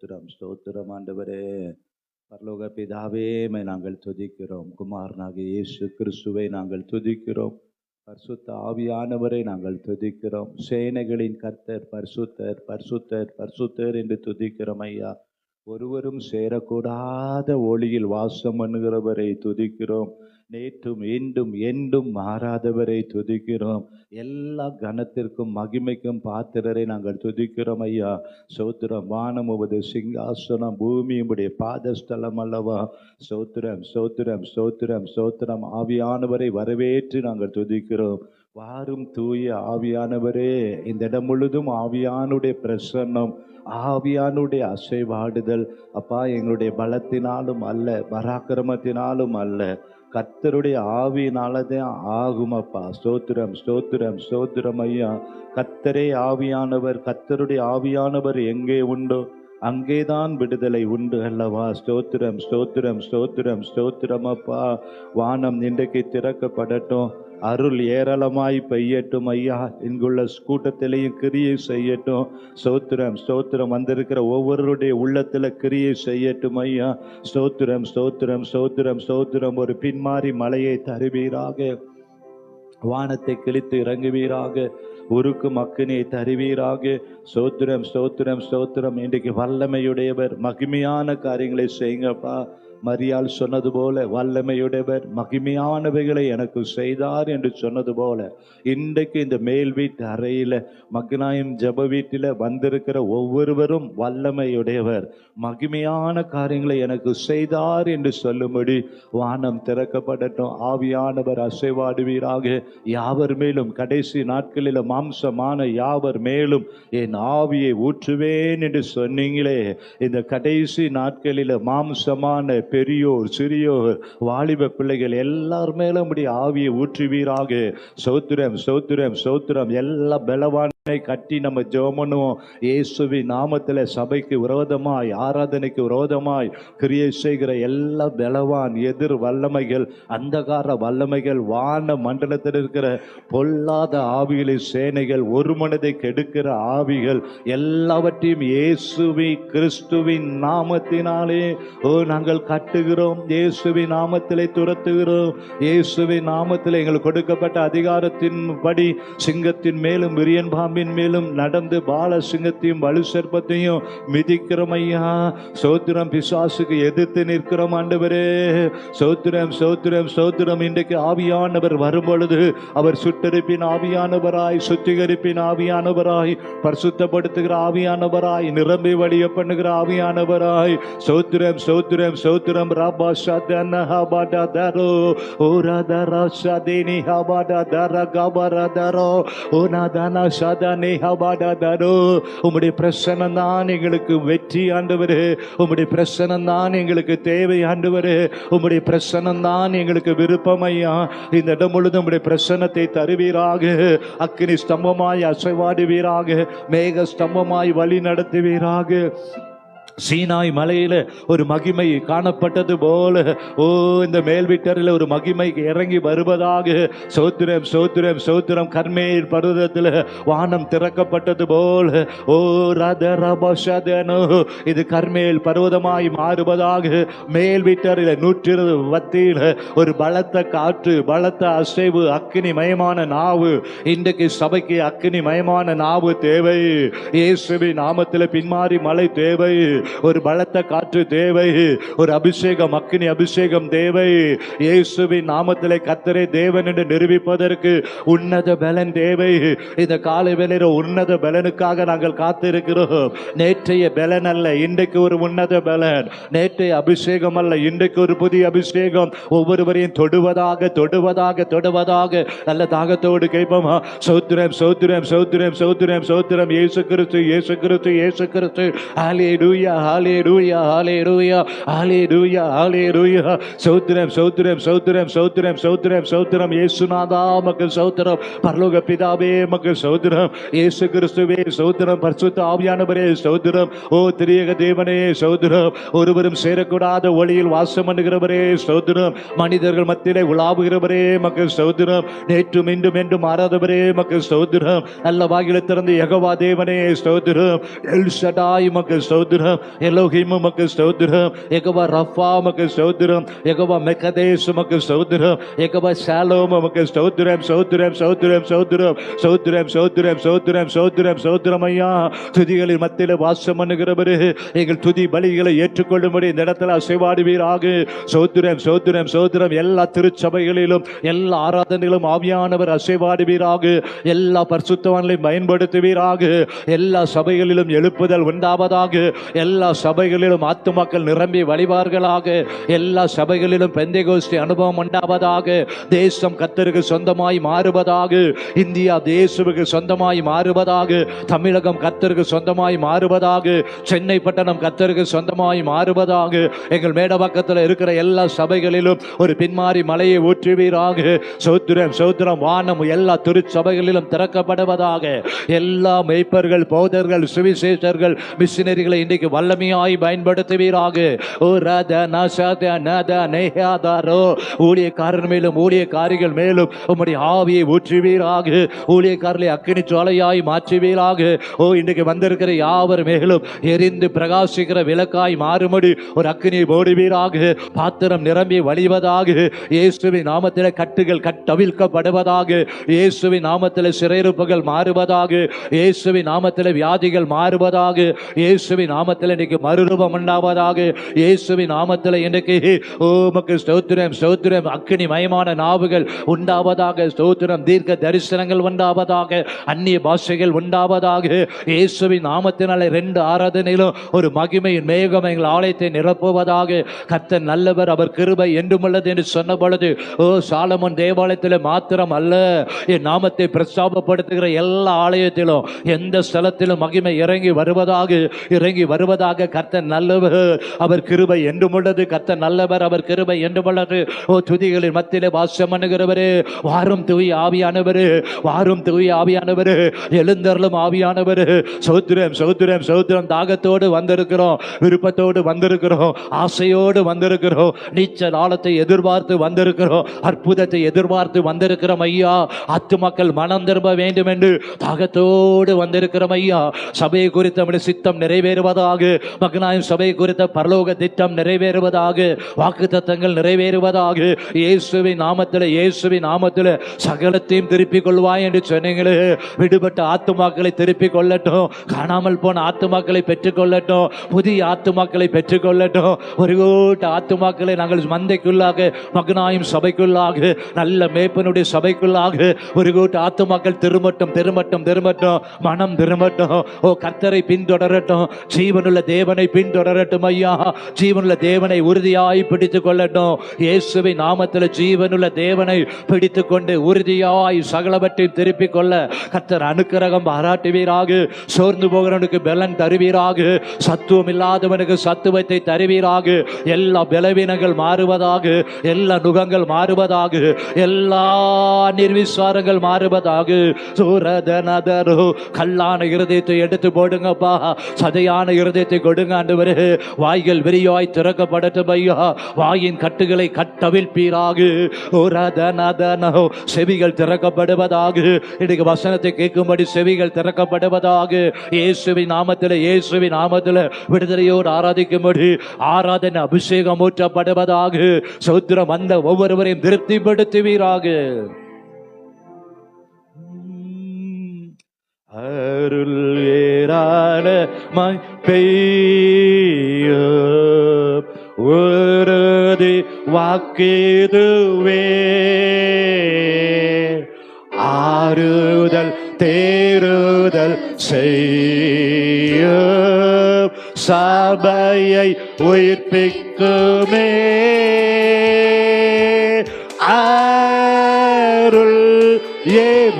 ஸ்தோத்திரம் ஸ்தோத்திரம் ஆண்டவரே. பரலோக பிதாவே, நாங்கள் துதிக்கிறோம். குமாரனாகிய இயேசு கிறிஸ்துவை நாங்கள் துதிக்கிறோம். பரிசுத்த ஆவியானவரை நாங்கள் துதிக்கிறோம். சேனைகளின் கர்த்தர் பரிசுத்தர் பரிசுத்தர் பரிசுத்தர் என்று துதிக்கிறோம் ஐயா. ஒருவரும் சேரக்கூடாத ஒளியில் வாசம் பண்ணுகிறவரை துதிக்கிறோம். நேற்றும் இன்றும் என்றும் மாறாதவரை துதிக்கிறோம். எல்லா கனத்திற்கும் மகிமைக்கும் பாத்திரரை நாங்கள் துதிக்கிறோம் ஐயா. சோத்திரம். வானம் உமது சிங்காசனம், பூமி உம்முடைய பாதஸ்தலம் அல்லவா. சோத்திரம் சோத்திரம் சோத்திரம் சோத்திரம். ஆவியானவரை வரவேற்று நாங்கள் துதிக்கிறோம். வாரும் தூய ஆவியானவரே. இந்த இடம் முழுதும் ஆவியானுடைய பிரசன்னம், ஆவியானுடைய அசைவாடுதல் அப்பா. எங்களுடைய பலத்தினாலும் அல்ல, பராக்கிரமத்தினாலும் அல்ல, கர்த்தருடைய ஆவியினாலதான் ஆகும் அப்பா. ஸ்தோத்திரம் ஸ்தோத்திரம் ஸ்தோத்திரம் ஐயா. கர்த்தரே ஆவியானவர். கர்த்தருடைய ஆவியானவர் எங்கே உண்டோ அங்கேதான் விடுதலை உண்டு அல்லவா. ஸ்தோத்திரம் ஸ்தோத்திரம் ஸ்தோத்திரம் ஸ்தோத்திரம் அப்பா. வானம் இன்றைக்கு திறக்கப்படட்டும். அருள் ஏராளமாய் பெய்யட்டும் ஐயா. இங்குள்ள கூட்டத்திலையும் கிரியை செய்யட்டும். ஸ்தோத்திரம் ஸ்தோத்திரம். வந்திருக்கிற ஒவ்வொருடைய உள்ளத்துல கிரியை செய்யட்டும் ஐயா. ஸ்தோத்திரம் ஸ்தோத்திரம் ஸ்தோத்திரம் ஸ்தோத்திரம். ஒரு பின்மாறி மலையை தருவீராக. வானத்தை கிழித்து இறங்குவீராக. உருக்கு மக்கினியை தருவீராக. ஸ்தோத்திரம் ஸ்தோத்திரம் ஸ்தோத்திரம். இன்றைக்கு வல்லமையுடையவர், மகிமையான காரியங்களை செய்யுங்கப்பா. மரியாள் சொன்னது போல, வல்லமையுடையவர் மகிமையானவைகளை எனக்கு செய்தார் என்று சொன்னது போல, இன்றைக்கு இந்த மேல் வீட்டு அறையில, மக்னாயம் ஜப வீட்டில் வந்திருக்கிற ஒவ்வொருவரும் வல்லமையுடையவர், மகிமையான காரியங்களை எனக்கு செய்தார் என்று சொல்லும்படி வானம் திறக்கப்படட்டும். ஆவியானவர் அசைவாடுவீராக. யாவர் மேலும், கடைசி நாட்களில் மாம்சமான யாவர் மேலும் என் ஆவியை ஊற்றுவேன் என்று சொன்னீங்களே. இந்த கடைசி நாட்களில் மாம்சமான பெரியோர் சிறியோர் வாலிப பிள்ளைகள் எல்லார் மேலும் ஆவியை ஊற்றுவீராக. சோத்திரம் சோத்திரம் சோத்திரம். எல்லா பலவானை கட்டி நம்ம ஜெபம் பண்ணுவோம். இயேசுவின் நாமத்தில் சபைக்கு விரோதமாய், ஆராதனைக்கு விரோதமாய் கிரியை செய்கிற எல்லா பலவான் எதிர் வல்லமைகள், அந்தகார வல்லமைகள், வான மண்டலத்தில் இருக்கிற பொல்லாத ஆவிகளின் சேனைகள், ஒரு மனதை கெடுக்கிற ஆவிகள் எல்லாவற்றையும் இயேசுவி கிறிஸ்துவின் நாமத்தினாலே நாங்கள் கட்டுகிறோம். இயேசுவின் நாமத்திலே துரத்துகிறோம். இயேசுவின் நாமத்தில் எங்களுக்கு கொடுக்கப்பட்ட அதிகாரத்தின்படி சிங்கத்தின் மேலும் விரியன் பாம்பின் மேலும் நடந்து பால சிங்கத்தையும் வலு சர்ப்பத்தையும் மிதிக்கிறோம் ஐயா. சோத்திரம். பிசாசுக்கு எதிர்த்து நிற்கிறோம் ஆண்டவரே. சோத்திரம் சோத்திரம் சோத்திரம். இன்றைக்கு ஆவியானவர் வரும் பொழுது அவர் சுட்டரிப்பின் ஆவியானவராய், சுத்திகரிப்பின் ஆவியானவராய், பரிசுத்தப்படுத்துகிற ஆவியானவராய், நிரம்பி வழிய பண்ணுகிற ஆவியானவராய். சோத்திரம் சோத்திரம் சோத்திரம். ராபா ஷதன ஹபாடா தரோ ஓராதரா ஷதேனி ஹபாடா தர கபரா தரோ ஓனாதனா ஷதனே ஹபாடா தரோ. உம்முடைய பிரசன்னம் தான் எங்களுக்கு வெற்றி ஆண்டவரே. உம்முடைய பிரசன்னம் தான் எங்களுக்கு தேவை ஆண்டவரே. உம்முடைய பிரசன்னம் தான் எங்களுக்கு விருப்பம் ஐயா. இந்த இடம் முழுதும் உம்முடைய பிரசன்னத்தை தருவீராக. அக்கினி ஸ்தம்பமாய் அசைவாடுவீராக. மேக ஸ்தம்பமாய் வழி நடத்துவீராக. சீனாய் மலையில ஒரு மகிமை காணப்பட்டது போல இந்த மேல் வீட்டரில் ஒரு மகிமை இறங்கி வருவதாக. சோத்திரம் சோத்திரம் சோத்திரம். கர்மேல் பர்வதத்தில் வானம் திறக்கப்பட்டது போல ரதரபஷதனோ இது கர்மேல் பர்வதமாய் மாறுவதாக. மேல் வீட்டரில் 120 வத்தியில் ஒரு பலத்த காற்று, பலத்த அசைவு, அக்கினி மயமான நாவு. இன்றைக்கு சபைக்கு அக்கினி மயமான நாவு தேவை. இயேசுவின் நாமத்தில் பின்மாறி மலை தேவை. ஒரு பலத்த காற்று தேவை. ஒரு அபிஷேகம், அக்கினி அபிஷேகம் தேவை. இயேசுவின் நாமத்திலே கர்த்தரே தேவன் என்று நிரூபிப்பதற்கு உன்னத பலன் தேவை. இந்த காலை வேளையில உன்னத பலனுக்காக நாங்கள் காத்திருக்கிறோம். நேற்றைய பலன் அல்ல, இன்றைக்கு ஒரு உன்னத பலன். நேற்றைய அபிஷேகம் அல்ல, இன்றைக்கு ஒரு புதிய அபிஷேகம் ஒவ்வொருவரையும் தொடுவதாக தொடுவதாக தொடுவதாக. நல்ல தாகத்தோடு கேட்போமா? சோத்திரம் சோத்திரம் சோத்திரம் சோத்திரம் சோத்திரம். இயேசு கிறிஸ்து இயேசு கிறிஸ்து இயேசு கிறிஸ்து. ஹல்லேலூயா ஹல்லேலூயா ஹல்லேலூயா ஹல்லேலூயா ஹல்லேலூயா. சோத்திரம் சோத்திரம் சோத்திரம் சோத்திரம் சோத்திரம் சோத்திரம். இயேசுநாதா மக்கள் சோத்திரம். பரலோக பிதாவே மக்கள் சோத்திரம். இயேசு கிறிஸ்துவே சோத்திரம். பரிசுத்த ஆவியானவரே சோத்திரம். ஓ திரியேக தேவனே சோத்திரம். ஒருவரும் சேரக்கூடாத ஒளியில் வாசம் பண்ணுகிறவரே சோத்திரம். மனிதர்கள் மத்தியிலே உலாவுகிறவரே மக்கள் சோத்திரம். நேற்றும் இன்றும் என்றும் மாறாதவரே மக்கள் சோத்திரம். நல்ல வாயிலை திறந்து யெகோவா தேவனே ஸ்தோத்திரம். எல் ஷடாய் மக்கள் ஸ்தோத்திரம். எலோஹிம் உமக்கு ஸ்தோத்திரம், யெகோவா ரஃபா உமக்கு ஸ்தோத்திரம், யெகோவா மெக்கதேஸ் உமக்கு ஸ்தோத்திரம், யெகோவா ஷாலோம் உமக்கு ஸ்தோத்திரம், ஸ்தோத்திரம், ஸ்தோத்திரம், ஸ்தோத்திரம், ஸ்தோத்திரம், ஸ்தோத்திரம், ஸ்தோத்திரம், ஸ்தோத்திரம், ஸ்தோத்திரம் ஐயா. துதிகளின் மத்தியில வாசம் பண்ணுகிறவரு, எங்கள் துதி பலிகளை ஏற்றுக்கொள்ளும்படி இந்த இடத்துல அசைவாடுவீராக. ஸ்தோத்திரம், ஸ்தோத்திரம், ஸ்தோத்திரம். எல்லா திருச்சபைகளிலும் எல்லா ஆராதனைகளும் ஆவியானவர் அசைவாடுவீராக. எல்லா பரிசுத்தவான்களையும் பயன்படுத்துவீராக. எல்லா சபைகளிலும் எழுப்புதல் உண்டாவதாக. எல்லா சபைகளிலும் ஆத்துமாக்கள் நிரம்பி வழிவார்களாக. எல்லா சபைகளிலும் பெந்தேகோஸ்தே அனுபவம் உண்டாவதாக. தேசம் கர்த்தருக்கு சொந்தமாய் மாறுவதாக. இந்தியா தேசுவுக்கு சொந்தமாய் மாறுவதாக. தமிழகம் கர்த்தருக்கு சொந்தமாய் மாறுவதாக. சென்னை பட்டணம் கர்த்தருக்கு சொந்தமாய் மாறுவதாக. எங்கள் மேடவாக்கத்தில் இருக்கிற எல்லா சபைகளிலும் ஒரு பின்மாறி மலையை ஊற்றுவீராக. சோத்திரம், சோத்திரம். வானம் எல்லா திருச்சபைகளிலும் திறக்கப்படுவதாக. எல்லா மெய்ப்பர்கள், போதர்கள், சுவிசேஷர்கள், மிஷினரிகளை இன்றைக்கு வல்லமையாய் பயன்படுத்துவீராக. ஓ ரத நசத நத நெஹாதாரோ, ஊழியக்காரர் மேலும் ஊழியக்காரிகள் மேலும் உம்முடைய ஆவியை ஊற்றுவீராக. ஊழியக்காரர்களை அக்கினி ஜுவாலையாய் மாற்றுவீராக. ஓ இன்றைக்கு வந்திருக்கிற யாவர் மேலும் எரிந்து பிரகாசிக்கிற விளக்காய் மாறும்படி ஒரு அக்கினியை போடுவீராக. பாத்திரம் நிரம்பி வழிவதாக. இயேசுவின் நாமத்தில் கட்டுகள் கட்டவிழ்க்கப்படுவதாக. இயேசுவின் நாமத்தில் சிறையிருப்புகள் மாறுவதாக. இயேசுவின் நாமத்தில் வியாதிகள் மாறுவதாக. இயேசுவின் நாமத்தில் இன்றைக்கு மறுரூபம் உண்டாவதாக. இயேசுவின் நாமத்தில் இன்றைக்கு உமக்கு ஸ்தோத்திரம், ஸ்தோத்திரம். அக்கினி மயமான நாவுகள் உண்டாவதாக. ஸ்தோத்திரம். தீர்க்க தரிசனங்கள் உண்டாவதாக. அந்நிய பாஷைகள் உண்டாவதாக. இயேசுவின் நாமத்தினாலே 2 ஆராதனையிலும் ஒரு மகிமையின் மேகம் எங்கள் ஆலயத்தை நிரப்புவதாக. கர்த்தர் நல்லவர், அவர் கிருபை என்றும் உள்ளது என்று சொன்ன பொழுது, ஓ சாலமோன் தேவாலயத்தில் மாத்திரம் அல்ல, என் நாமத்தை பிரஸ்தாபப்படுத்துகிற எல்லா ஆலயத்திலும் எந்த ஸ்தலத்திலும் மகிமை இறங்கி வருவதாக, இறங்கி வருவதாக. கர்த்தர் நல்லவர், அவர் கிருபை என்றும் உள்ளது. கர்த்தர் நல்லவர், அவர் கிருபை என்றும் உள்ளது. ஓ துதிகளின் மத்தியிலே வாசம் பண்ணுகிறவரே, வாரும் தூய ஆவியானவரே, வாரும் தூய ஆவியானவரே, எழுந்தருளும் ஆவியானவரே. சோத்திரம், சோத்திரம், சோத்திரம். தாகத்தோடு வந்திருக்கிறோம், விருப்பத்தோடு வந்திருக்கிறோம், ஆசையோடு வந்திருக்கிறோம், நீச்சல் ஆழத்தை எதிர்பார்த்து வந்திருக்கிறோம், அற்புதத்தை எதிர்பார்த்து வந்திருக்கிறோம் ஐயா. ஆத்துமக்கள் மனம் திரும்ப வேண்டும் என்று தாகத்தோடு வந்திருக்கிறோம் ஐயா. சபையை குறித்த நம்முடைய சித்தம் நிறைவேறுவதாக. மகனாயும் சபையை குறித்த பரலோக திட்டம் நிறைவேறுவதாக. வாக்கு தத்தங்கள் நிறைவேறுவதாக. இயேசுவின் நாமத்தில், இயேசுவின் நாமத்தில் சகலத்தையும் திருப்பிக் கொள்வாய் என்று சொன்னீங்களே. விடுபட்ட ஆத்துமாக்களை திருப்பிக் கொள்ளட்டும், காணாமல் போன ஆத்துமாக்களை பெற்றுக் கொள்ளட்டும், புதிய ஆத்துமாக்களை பெற்றுக் கொள்ளட்டும். ஒரு கூட்ட ஆத்துமாக்களை நாங்கள் மந்தைக்குள்ளாக, மகனாயும் சபைக்குள்ளாக, நல்ல மேய்ப்பனுடைய சபைக்குள்ளாக ஒரு கூட்ட ஆத்துமாக்கள் திரும்பட்டும், திரும்பட்டும், திரும்பட்டும். மனம் திரும்பட்டும். ஓ கர்த்தரை பின்தொடரட்டும், ஜீவனுள்ள தேவனை பின்தொடரட்டும் ஐயா. ஜீவனுள்ள தேவனை உறுதியாய் பிடித்துக் கொள்ளட்டும். இயேசுவின் நாமத்தில் ஜீவனுள்ள தேவனை பிடித்துக் கொண்டு உறுதியாய் சகலவற்றையும் திருப்பிக் கொள்ள கர்த்தர் அனுக்கிரகம் பாராட்டுவீராக. சோர்ந்து போகிறவனுக்கு பலன் தருவீராக. சத்துவம் இல்லாதவனுக்கு சத்துவத்தை தருவீராக. எல்லா பலவீனங்கள் மாறுவதாக. எல்லா நுகங்கள் மாறுவதாக. எல்லா நிர்விசாரங்கள் மாறுவதாக. சூரதனதரோ, கல்லான இருதயத்தை எடுத்து போடுங்கப்பா, சதையான இருதயத்தை கொடுங்க ஆண்டவரே. வாய்கள் விரியாய் திறக்கப்படட்டும் ஐயா. வாயின் கட்டுகளை கட்டவிழ்ப்பீராக. ஓரதனதனோ, செவிகள் திறக்கப்படுவதாக. இன்னைக்கு வசனத்தை கேட்கும்படி செவிகள் திறக்கப்படுவதாக. இயேசுவின் நாமத்தில், இயேசுவின் நாமத்தில் விடுதலையோடு ஆராதிக்கும்படி ஆராதனை அபிஷேகம் ஊற்றப்படுவதாக. சோத்திரம். வந்த ஒவ்வொருவரையும் திருப்திப்படுத்துவீராக. அருள் ஏராளமாய் பெய்யும் உறுதி வாக்கிதுவே. ஆறுதல் தேறுதல் செய்யும் சபையை உயிர்ப்பிக்குமே. அருள் ஏராளம்,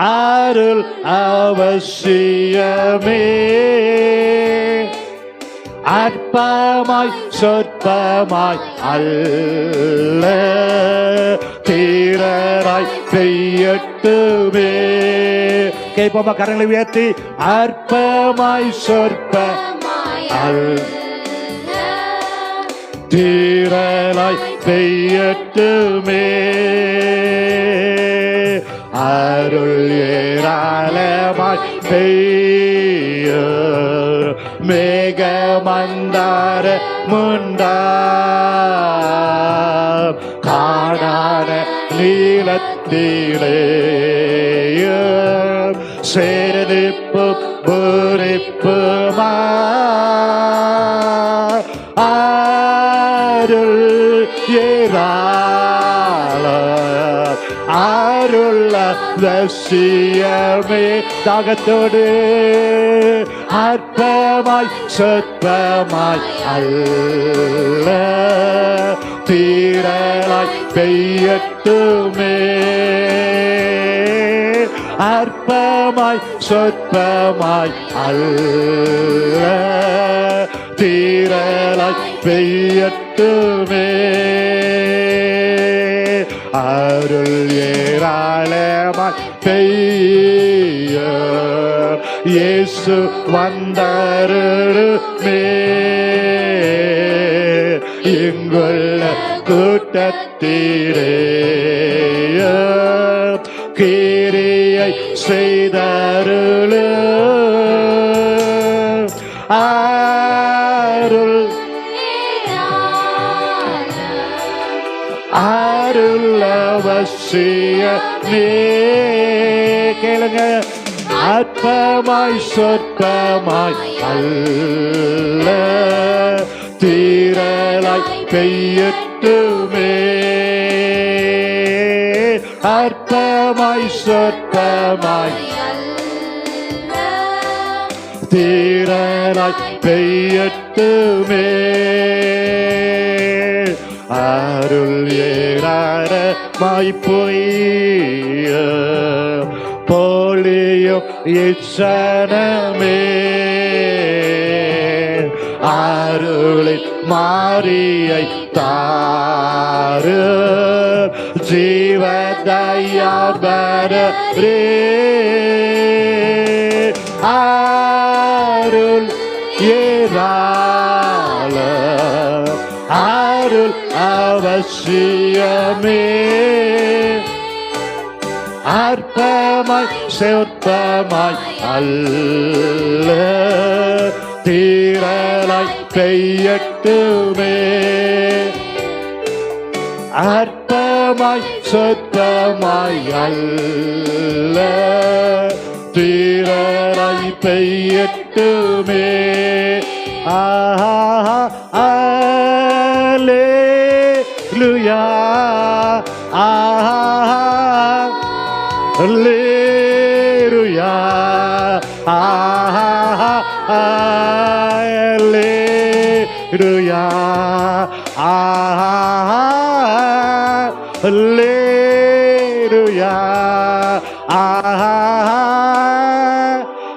அருள் அவசியமே. அற்பமாய் சொற்பமாய் அல்ல, தீரராய் பெய்யட்டுமே. கேட்போமா கரங்களை உயர்த்தி? அற்பமாய் சொற்பமாய் அல்ல, தீரராய் பெய்யட்டுமே. அருள் ஏராளமாய் பெய்ய மேகமந்தார முண்டா காடான நீளத்திலே சேரிப்பு பூரிப்புமா அருள் ஏராள அருள் ரசியமே தாகத்தோடு அற்பமாய் சொற்பமாய் அல்ல தீரலாய் பெய்யட்டுமே அற்பமாய் சொற்பமாய் அல்ல தீரலாய் பெய்யட்டுமே அருள் ஏராளமாய் பெய்ய இயேசு வந்தருளுமே இங்குள்ள கூட்டத்திலே கிரியை செய்தருளு அருள் அருள் அவசியமே கேளுங்க அற்பமாய் சொற்பமாய் அல்ல தீரலாய் பெய்யட்டுமே அற்பமாய் சொற்பமாய் தீரலாய் பெய்யட்டுமே அருள் ஏராளமாய் பொய்ய போலியும் இச்சனமே அருளில் மாரியை தாரு ஜீவதயாபரே அருள் ஏராள அருள் அவசியமே அற்பமாய் சொற்பமாய் அல்ல தீரலாய் பெய்யட்டுமே அற்பமாய் சொற்பமாய் அல்ல தீரலாய் பெய்யட்டுமே அல்லேலூயா அல்லேலூயா அல்லேலூயா அல்லேலூயா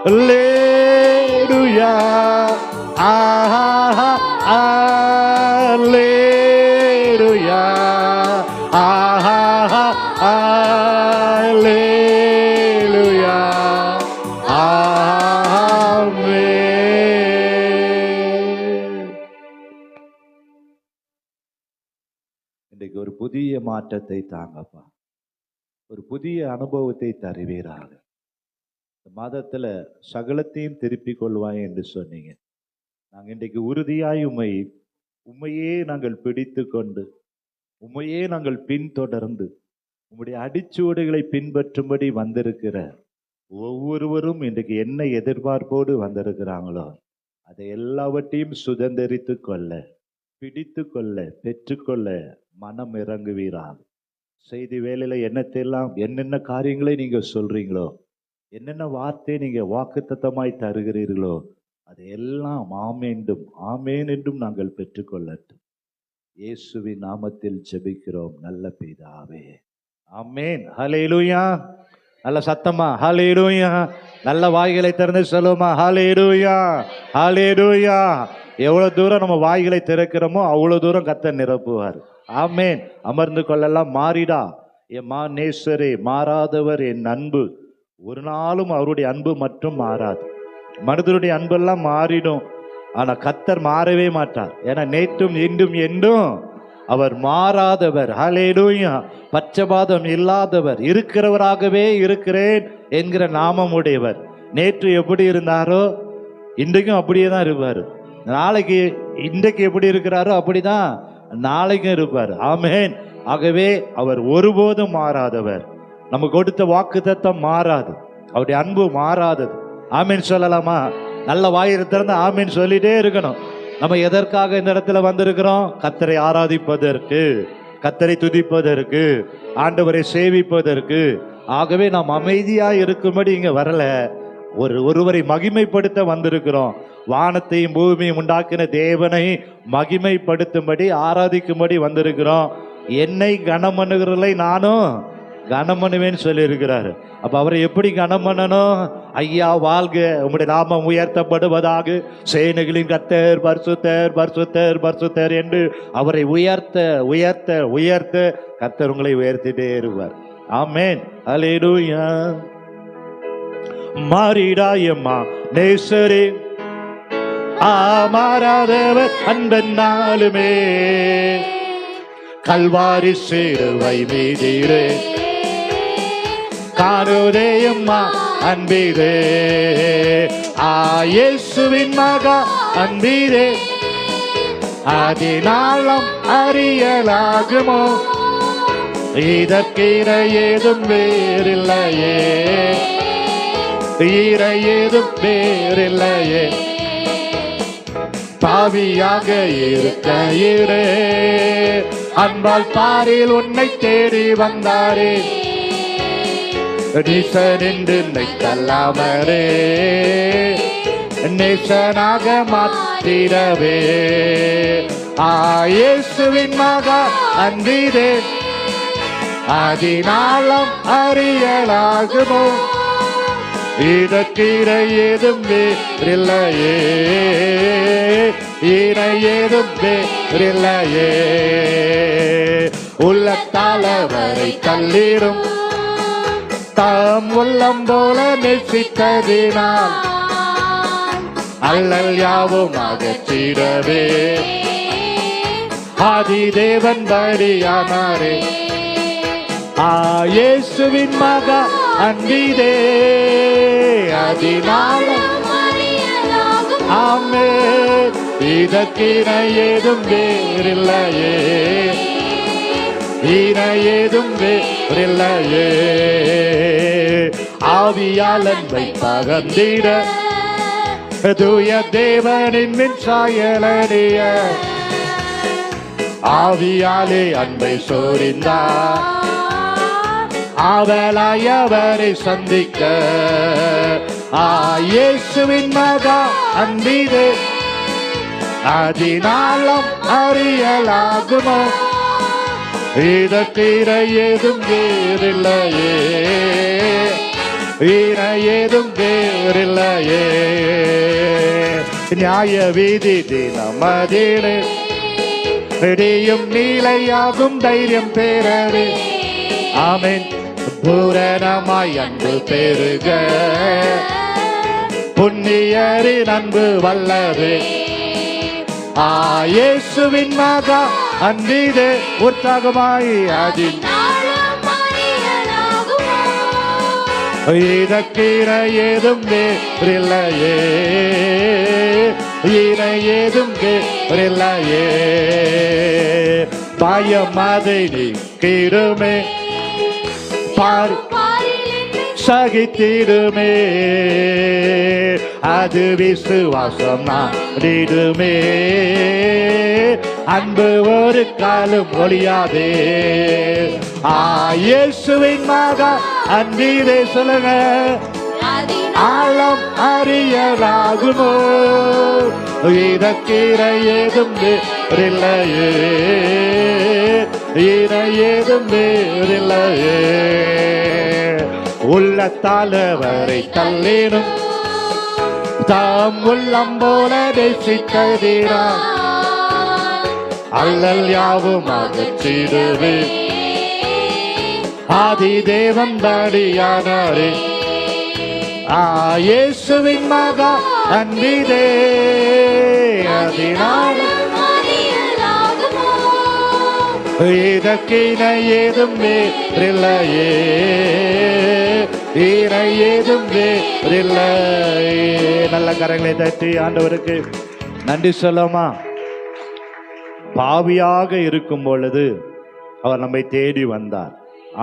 அல்லேலூயா அல்லேலூயா அல்லேலூயா இன்றைக்கு ஒரு புதிய மாற்றத்தை தாங்கப்பா, ஒரு புதிய அனுபவத்தை தருவீராக. இந்த மாதத்துல சகலத்தையும் திருப்பிக் கொள்வாய் என்று சொன்னீங்க. நாங்கள் இன்றைக்கு உறுதியாய் உம்மையே நாங்கள் பிடித்து கொண்டு உம்மையே நாங்கள் பின்தொடர்ந்து உம்முடைய அடிச்சுவடுகளை பின்பற்றும்படி வந்திருக்கிற ஒவ்வொருவரும் இன்றைக்கு என்ன எதிர்பார்ப்போடு வந்திருக்கிறாங்களோ அதை எல்லாவற்றையும் சுதந்திரித்து கொள்ள, பிடித்து கொள்ள, பெற்றுக்கொள்ள மனம் இறங்குவீராக. செய்தி வேலையில என்னென்ன காரியங்களை நீங்க சொல்றீங்களோ, என்னென்ன வார்த்தை நீங்க வாக்குத்தத்தமாய் தருகிறீர்களோ அதையெல்லாம் ஆமென்றும் ஆமென் என்றும் நாங்கள் பெற்றுக்கொள்ளட்டும். இயேசுவின் நாமத்தில் ஜெபிக்கிறோம் நல்ல பிதாவே, ஆமென். ஹல்லேலூயா. நல்ல சத்தமா ஹல்லேலூயா. நல்ல வாய்களை திறந்து சொல்லுமா ஹல்லேலூயா, ஹல்லேலூயா. எவ்வளவு தூரம் நம்ம வாய்களை திறக்கிறோமோ அவ்வளவு தூரம் கர்த்தர் நிரப்புவார். ஆமென். அமர்ந்து கொள்ளலாம். மாறிடா என் நேசரே, மாறாதவர் என் அன்பு. ஒரு நாளும் அவருடைய அன்பு மட்டும் மாறாது. மனிதருடைய அன்பெல்லாம் மாறிடும், ஆனா கர்த்தர் மாறவே மாட்டார். ஏன்னா நேற்றும் இன்றும் என்றும் அவர் மாறாதவர். ஹல்லேலூயா. பட்சபாதம் இல்லாதவர், இருக்கிறவராகவே இருக்கிறேன் என்கிற நாமம் உடையவர். நேற்று எப்படி இருந்தாரோ இன்றைக்கும் அப்படியே தான் இருப்பார். நாளைக்கு இன்றைக்கு எப்படி இருக்கிறாரோ அப்படிதான் நாளைக்கும் இருப்பார். ஆமென். ஆகவே அவர் ஒருபோதும் மாறாதவர். நம்ம கொடுத்த வாக்குத்தத்தம் மாறாது, அவருடைய அன்பு மாறாதது. ஆமீன் சொல்லலாமா? நல்ல வாயிறு திறந்து ஆமீன் சொல்லிட்டே இருக்கணும். நம்ம எதற்காக இந்த இடத்துல வந்திருக்கிறோம்? கர்த்தரை ஆராதிப்பதற்கு, கர்த்தரை துதிப்பதற்கு, ஆண்டவரை சேவிப்பதற்கு. ஆகவே நாம் அமைதியா இருக்கும்படி இங்க வரல, ஒருவரை மகிமைப்படுத்த வந்திருக்கிறோம். வானத்தையும் பூமியையும் உண்டாக்கின தேவனை மகிமைப்படுத்தும்படி, ஆராதிக்கும்படி வந்திருக்கிறோம். என்னை கனம் பண்ணுகிறவர்களை நானும் கனம் பண்ணுவேன்னு சொல்லி இருக்கிறாரு. அப்ப அவரை எப்படி கனம் பண்ணணும்? ஐயா வாழ்க, உம்முடைய நாமம் உயர்த்தப்படுவதாக, சேனைகளின் கர்த்தர் பரிசுத்தர் பரிசுத்தர் பரிசுத்தர் என்று அவரை உயர்த்த உயர்த்த உயர்த்த கர்த்தர் உங்களை உயர்த்திட்டே இருப்பார். ஆமென். அல்லேலூயா. மாறிடாயம்மா நேசரே, மாறாதவர் அன்பன் நாளுமே, கல்வாரி சிலுவை மீதிலே காணுதேயம்மா அன்பீரே, இயேசுவின் மகா அன்பீரே, அதினாலும் அறியலாகுமோ, இதற்கீர ஏதும் வேறில்லையே, ஈர ஏதும் வேறில்லையே, பாவியாக இருக்கையிலே அன்பால் பாரில் உன்னை தேடி வந்தாரே, நேசன் என்று நினைக்கலாமரே, நேசனாக மாற்றிடவே, இயேசுவின் மகா அன்பீரே, அதினாலும் அறியலாகுமோ, இதற்கீர ஏதும் வேறில்லையே, ஈர ஏதும் வேறில்லையே, உள்ளத்தாலவரை தள்ளிடும் தாம் உள்ளம் போல நேசித்ததினால் அல்லல் யாவும் அகற்றிடவே, ஆதி தேவன் பலியானாரே, இயேசுவின் மகா அன்பீரே, அதினாலும் ஆமென், இதற்கீர ஏதும் வேறில்லையே, ஈர ஏதும் வேறில்லையே, ஆவியாளன்மை பகர்ந்திட தூய தேவனின் சாயலடிய, ஆவியாலே அன்பை சோரிந்தார், ஆவலாயவரை சந்திக்க, இயேசுவின் மகா அன்பீரே, அதினாலும் அறியலாகுமோ, இதற்கீர ஏதும் வேறில்லையே, ஈர ஏதும் வேறில்லையே, நியாய வீதி தினமதிலே விடியும் நீலையாகும் தைரியம் பெறவே, ஆமென், பூரணமாய் அன்பு பெருக, புண்ணியரின் அன்பு வல்லவே, இயேசுவின் மகா அன்பீரே, உற்சாகமாய் அதில் இதற்கீர ஏதும் வேறில்லையே, ஈர ஏதும் வேறில்லையே, பயம் அதை நீக்கிடுமே, சகித்திடுமே, அது விசுவாசம் நாடிடுமே, அன்பு ஒரு காலம் ஒழியாதே, இயேசுவின் மகா அன்பீரே, சொல்லுங்க, ஆழம் அறியலாகுமோ, இதற்கீர ஏதும் வேறில்லையே, ஈர ஏதும் வேறில்லையே, உள்ளத்தாலவரை தள்ளிடும் தாம் உள்ளம் போல நேசித்ததினால் அல்லல் யாவும் அகற்றிடுவே, ஆதி தேவன் பலியானாரே, இயேசுவின் மகா அன்பீரே, அதினாலும் இதற்கீர ஏதும் வேறில்லையே, இணை ஏதும் வேறில்லை. நல்ல கரங்களை தட்டி ஆண்டவருக்கு நன்றி சொல்லமா. பாவியாக இருக்கும் பொழுது அவர் நம்மை தேடி வந்தார்.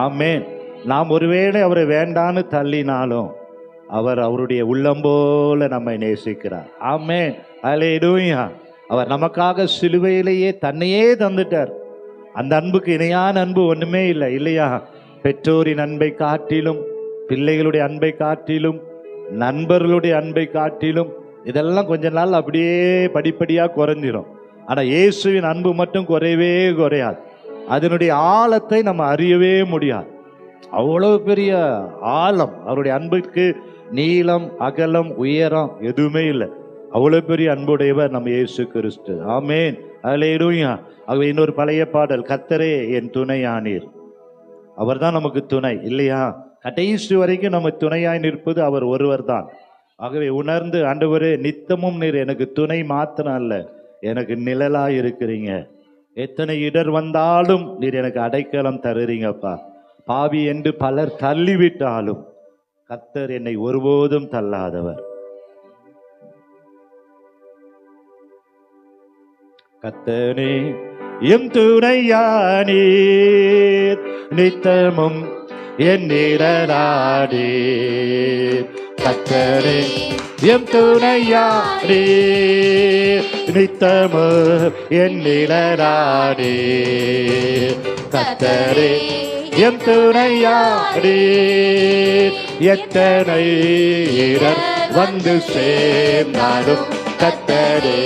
ஆமென். நாம் ஒருவேளை அவரை வேண்டான்னு தள்ளினாலும் அவர் அவருடைய உள்ளம் போல நம்மை நேசிக்கிறார். ஆமென். அல்லேலூயா. அவர் நமக்காக சிலுவையிலேயே தன்னையே தந்துட்டார். அந்த அன்புக்கு இணையான அன்பு ஒண்ணுமே இல்லை, இல்லையா? பெற்றோரின் அன்பை காட்டிலும், பிள்ளைகளுடைய அன்பை காட்டிலும், நண்பர்களுடைய அன்பை காட்டிலும் இதெல்லாம் கொஞ்ச நாள் அப்படியே படிப்படியா குறைஞ்சிடும். ஆனா இயேசுவின் அன்பு மட்டும் குறையவே குறையாது. அதனுடைய ஆழத்தை நம்ம அறியவே முடியாது. அவ்வளவு பெரிய ஆழம் அவருடைய அன்புக்கு. நீளம், அகலம், உயரம் எதுவுமே இல்லை. அவ்வளவு பெரிய அன்புடையவர் நம்ம இயேசு கிறிஸ்து. ஆமென். அல்லேலூயா. ஆகவே இன்னொரு பழைய பாடல், கர்த்தரே என் துணையானீர். அவர் தான் நமக்கு துணை, இல்லையா? கடைசி வரைக்கும் நம்ம துணையாய் நிற்பது அவர் ஒருவர் தான். ஆகவே உணர்ந்து, ஆண்டவரே நித்தமும் நீர் எனக்கு துணை மாத்திரம் அல்ல, எனக்கு நிழலாய் இருக்கிறீங்க. எத்தனை இடர் வந்தாலும் நீர் எனக்கு அடைக்கலம் தருறீங்கப்பா. பாவி என்று பலர் தள்ளிவிட்டாலும் கர்த்தர் என்னை ஒருபோதும் தள்ளாதவர். கர்த்தரே எம் துணையானீர், நித்தமும் என் நிழலானீர். கர்த்தரே எம் துணையானீர், நித்தமும் என் நிழலானீர். கர்த்தரே எம் துணையானீர், எத்தனை இடர் வந்து சேர்ந்தாலும் கர்த்தரே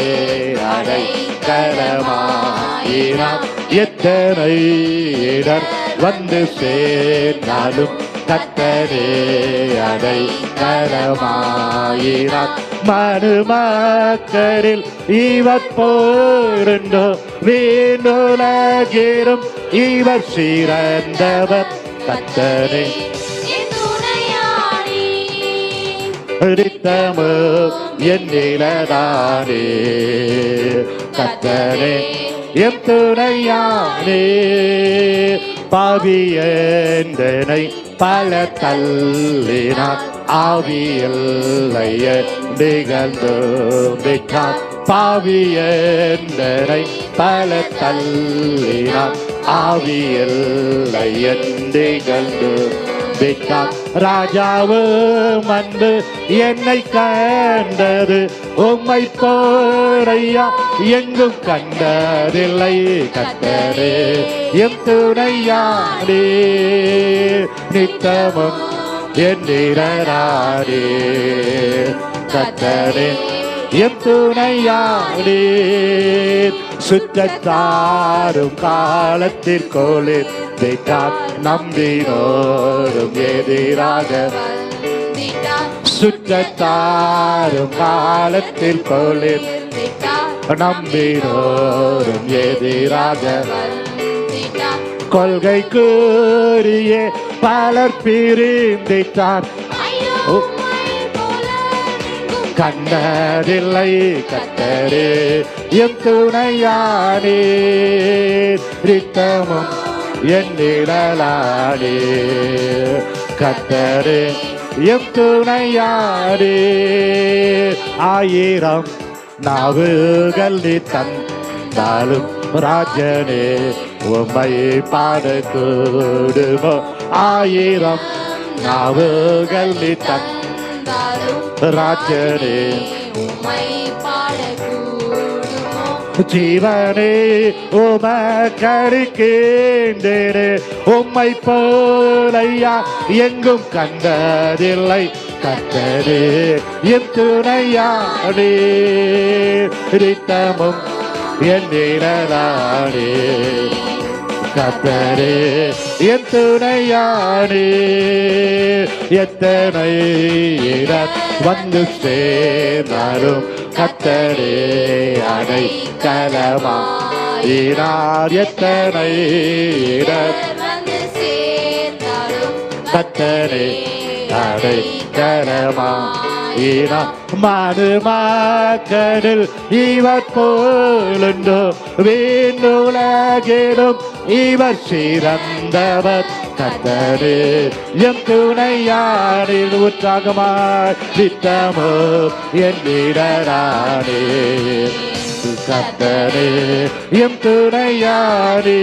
அடைக்கலமாயினார். எத்தனை இடர் வந்து சேர்ந்தாலும் கர்த்தரே அடைக்கலமாயினார். மனுமக்களில் இவர் போருண்டோ, வீணுலகிலும் இவர் சிறந்தவர். கர்த்தரே நித்தமும் என் நிழலானே. கர்த்தரே எம் துணையானே. பாவியந்தனை பல தள்ளினார், ஆவியல்லைய நிகழ்ந்து விட்டார். பாவியந்தனை பல தள்ளினார், ஆவியல்லைய நிகழ்ந்து விட்டார். ராஜாவும் அன்பு என்னை கண்டது, உம்மை போரையா எங்கும் கண்டதில்லை. கர்த்தரே எம் துணையானே, நித்தமும் என் நிழலானே. கர்த்தரே எம் துணையானே. சுற்றத்தாரும் காலத்தில் கோலில் விட்டார், நம்பினோரும் எதிராக. சுற்றத்தாரும் காலத்தில் கோலில் நம்பினோரும் எதிராக. கொள்கை கூறிய பலர் பிரிந்திட்டார், கண்டதில்லை. கர்த்தரே எம் துணையானே, நித்தமும் என் நிழலானே. கர்த்தரே எம் துணையானே. ஆயிரம் நாவுகள் நீ தந்தாலும் ராஜனே உம்மை பாடக்கூடுமோ. ஆயிரம் நாவுகள் நீ தந்தாலும் ராஜனே உம்மை பாடக்கூடுமோ. ஜீவனே உமக்களிக்கின்றேனே, உம்மை போலையா எங்கும் கண்டதில்லை. கர்த்தரே எம் துணையானே, நித்தமும் என் நிழலானே. கர்த்தரே என் துணையானே. எத்தனை இடர் வந்து சேர்ந்தாலும் கர்த்தரே அடைக்கலமாயினார். எத்தனை இடர் கர்த்தரே அடைக்கலமாயினார். மனுமக்களில் இவர் போலுண்டோ, வீணுலகிடும் இவர் சிறந்தவர். கர்த்தரே எம் துணையாரில் உற்சாகமாய் நித்தமோ என்னிடரானே. கர்த்தரே எம் துணையாரே.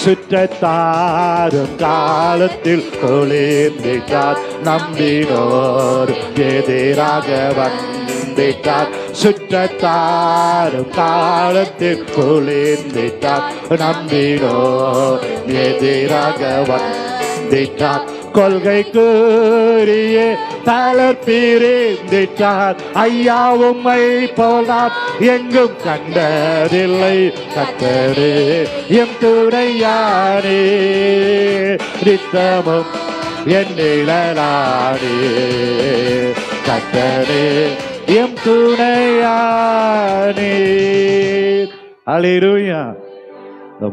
சுற்றத்தாரும் காலத்தில் குளிர்ந்திட்டார், நம்பினோர் எதிராக வந்திட்டார். சுற்றத்தாரும் காலத்தில் குளிர்ந்திட்டார், நம்பினோர் எதிராக வந்திட்டார். கொள்கை கூறிய தளர் பிரிந்திட்டார், ஐயா உம்மை போனார் எங்கும் கண்டதில்லை. கர்த்தரே எம் துணையாரே, நித்தமும் என் நிழலாரே. கர்த்தரே எம் துணையாரே. அல்லேலூயா.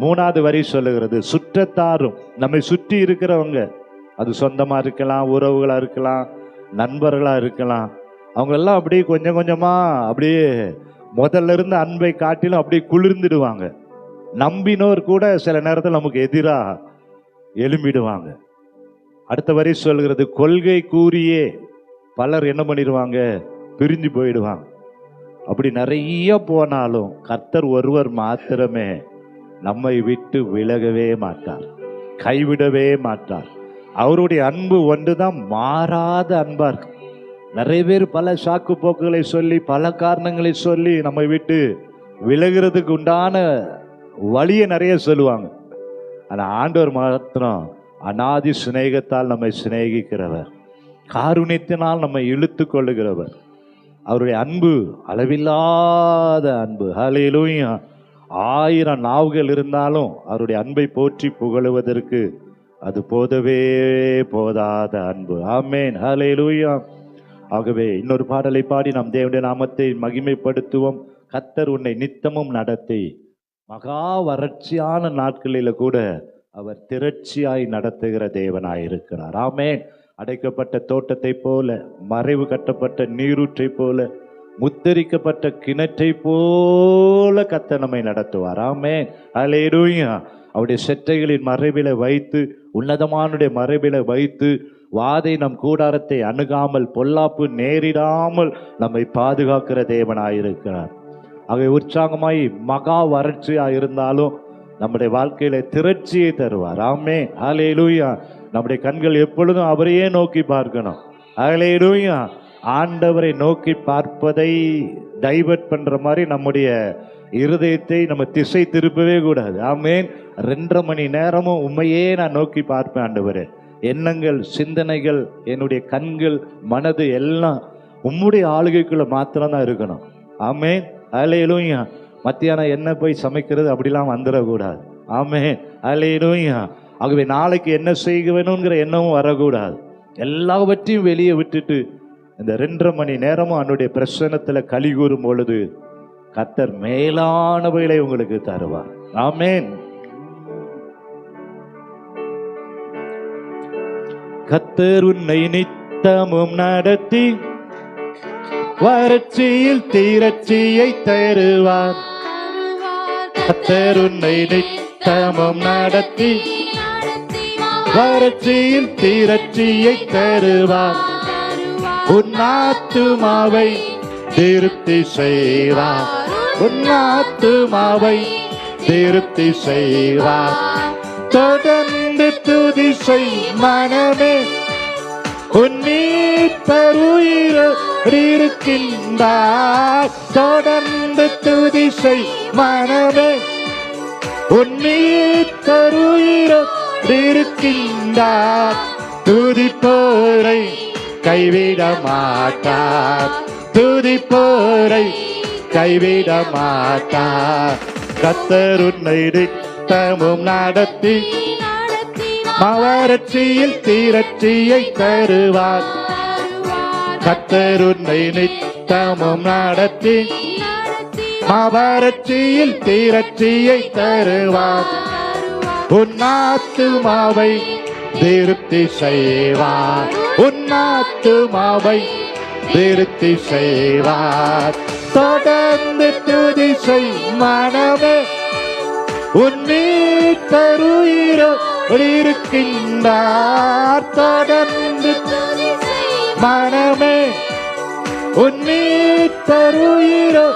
மூணாவது வரி சொல்லுகிறது, சுற்றத்தாரும், நம்மை சுற்றி இருக்கிறவங்க, அது சொந்தமா இருக்கலாம், உறவுகளா இருக்கலாம், நண்பர்களா இருக்கலாம், அவங்க எல்லாம் அப்படியே கொஞ்சம் கொஞ்சமா அப்படியே முதல்ல இருந்த அன்பை காட்டிலும் அப்படியே குளிர்ந்துடுவாங்க. நம்பினோர் கூட சில நேரத்தில் நமக்கு எதிராக எழும்பிடுவாங்க. அடுத்த வரி சொல்கிறது, கொள்கை கூறியே பலர் என்ன பண்ணிடுவாங்க, பிரிஞ்சு போயிடுவாங்க. அப்படி நிறைய போனாலும் கர்த்தர் ஒருவர் மாத்திரமே நம்மை விட்டு விலகவே மாட்டார், கைவிடவே மாட்டார். அவருடைய அன்பு ஒன்றுதான் மாறாத அன்பா இருக்கு. நிறைய பேர் பல சாக்கு போக்குகளை சொல்லி, பல காரணங்களை சொல்லி நம்மை விட்டு விலகிறதுக்கு உண்டான வழியை நிறைய சொல்லுவாங்க. ஆனால் ஆண்டவர் மாத்திரம் அநாதி சிநேகத்தால் நம்மை சிநேகிக்கிறவர், காருண்யத்தினால் நம்மை இழுத்து கொள்ளுகிறவர். அவருடைய அன்பு அளவில்லாத அன்பு. ஹல்லேலூயா. 1000 நாவுகள் இருந்தாலும் அவருடைய அன்பை போற்றி புகழுவதற்கு அது போதவே போதாத அன்பு. ஆமென். ஹல்லேலூயா. ஆகவே இன்னொரு பாடலை பாடி நாம் தேவனுடைய நாமத்தை மகிமைப்படுத்துவோம். கர்த்தர் உன்னை நித்தமும் நடத்தி, மகா வறட்சியான நாட்களில கூட அவர் திரட்சியாய் நடத்துகிற தேவனாய் இருக்கிறார். ஆமென். அடைக்கப்பட்ட தோட்டத்தை போல, மறைவு கட்டப்பட்ட நீரூற்றை போல, முத்தரிக்கப்பட்ட கிணற்றை போல கர்த்தர் நம்மை நடத்துவார். ஆமென். அல்லேலூயா. அவருடைய செட்டைகளின் மறைவில வைத்து, உன்னதமானுடைய மறைவில வைத்து, வாதை நம் கூடாரத்தை அணுகாமல், பொல்லாப்பு நேரிடாமல் நம்மை பாதுகாக்கிற தேவனாயிருக்கிறார். ஆகவே உற்சாகமாய், மகா வறட்சியாக இருந்தாலும் நம்முடைய வாழ்க்கையில திரட்சியை தருவார். ஆமென். அல்லேலூயா. நம்முடைய கண்கள் எப்பொழுதும் அவரையே நோக்கி பார்க்கணும். அல்லேலூயா. ஆண்டவரை நோக்கி பார்ப்பதை டைவர்ட் பண்ற மாதிரி நம்முடைய இருதயத்தை நம்ம திசை திருப்பவே கூடாது. ஆமென். 2.5 மணி நேரமும் உண்மையே நான் நோக்கி பார்ப்பேன் ஆண்டவரே. எண்ணங்கள், சிந்தனைகள், என்னுடைய கண்கள், மனது எல்லாம் உம்முடைய ஆளுகைக்குள்ள மாத்திரம்தான் இருக்கணும். ஆமென். அல்லேலூயா. மத்தியானம் என்ன போய் சமைக்கிறது அப்படிலாம் வந்துடக்கூடாது. ஆமென். அல்லேலூயா. ஆகவே நாளைக்கு என்ன செய்ய வேணுங்கிற எண்ணமும் வரக்கூடாது. எல்லாவற்றையும் வெளியே விட்டுட்டு இந்த 2.5 மணி நேரமும் அவனுடைய பிரசன்னத்துல களி கூறும் பொழுது கர்த்தர் மேலானவைகளை உங்களுக்கு தருவார். ஆமென். கர்த்தர் உன்னை நித்தமும் நடத்தி, வறட்சியில் திரட்சியை தருவார். கர்த்தர் உன்னை நித்தமும் நடத்தி, வறட்சியில் திரட்சியை தருவார். உன் ஆத்துமாவை திருப்தி செய்வார். உன் ஆத்துமாவை திருப்தி செய்வார். தொடர்ந்து துதி செய் மனமே, உன் மீட்பர் உயிரோடு இருக்கின்றார். தொடர்ந்து துதி செய் மனமே, உன் மீட்பர் உயிரோடு இருக்கின்றார். துதிப்போரை கைவிட மாட்டார். துதிப்போரை கைவிட மாட்டார். கர்த்தர் உன்னை நித்தமும் நடத்தி, வறட்சியில் திரட்சியை தருவார். கர்த்தர் உன்னை நித்தமும் நடத்தி, வறட்சியில் திரட்சியை தருவார். உன் ஆத்துமாவை திருப்தி செய்வார். உன் ஆத்துமாவை விருத்தி செய்வார். தொடர்ந்து துதி செய் மனமே, உன் மீட்பருயிரோடு இருக்கின்றார். தொடர்ந்து மனமே, உன் மீட்பருயிரோடு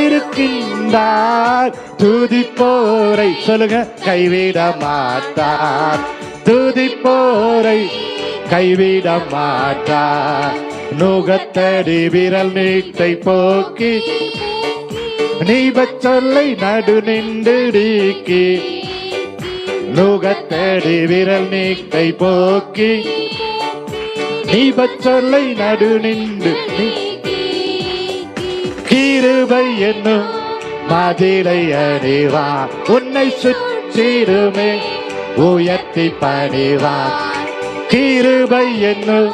இருக்கின்றார். துதிப்போரை சொல்லுங்க, கைவிட மாட்டார். துதிப்போரை கைவிட மாட்டார். நுகத்தடி விரல் நீட்டை போக்கி நீபச் சொல்லை நடு நின்று நீக்கி. நுகத்தடி விரல் நீட்டை போக்கி நீபச் சொல்லை நடு நின்று. கிருபை என்னும் மதிலை அணிவா, உன்னை சுற்றிடுமே உயர்த்தி பணிவா. கிருபை என்னும்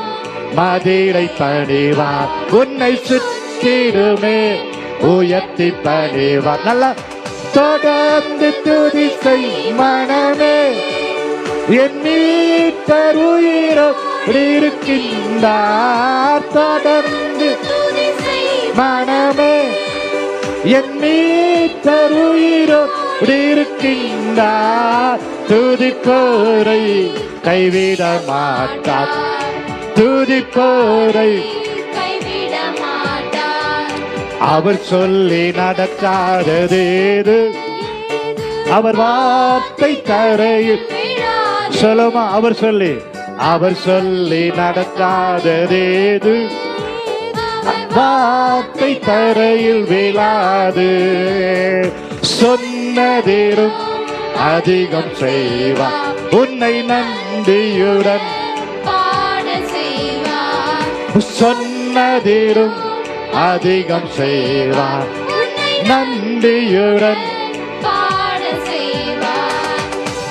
மதிலை பணிவா, உன்னை சுற்றிடுமே உயர்த்தி பணிவா. நல்லா தொடர்ந்து துதி செய் மனமே, என் மீட்பருயிரோடு இருக்கின்றார். தொடர்ந்து மனமே, என் மீட்பருயிரோடு இருக்கின்றார். துதிப்போரை கைவிட மாட்டார். துதிப்போரை கைவிட மாட்டார். அவர் சொல்லி நடக்காததேது, அவர் வார்த்தை தரையில் சொல்லுமா. அவர் சொல்லி நடக்காததேது, வார்த்தை தரையில் விழாது. சொன்னதேரும் அதிகம் செய்வார், உன்னை நன்றியுடன் சொன்னதேரும் அதிகம் செய்வார், நன்றியுடன்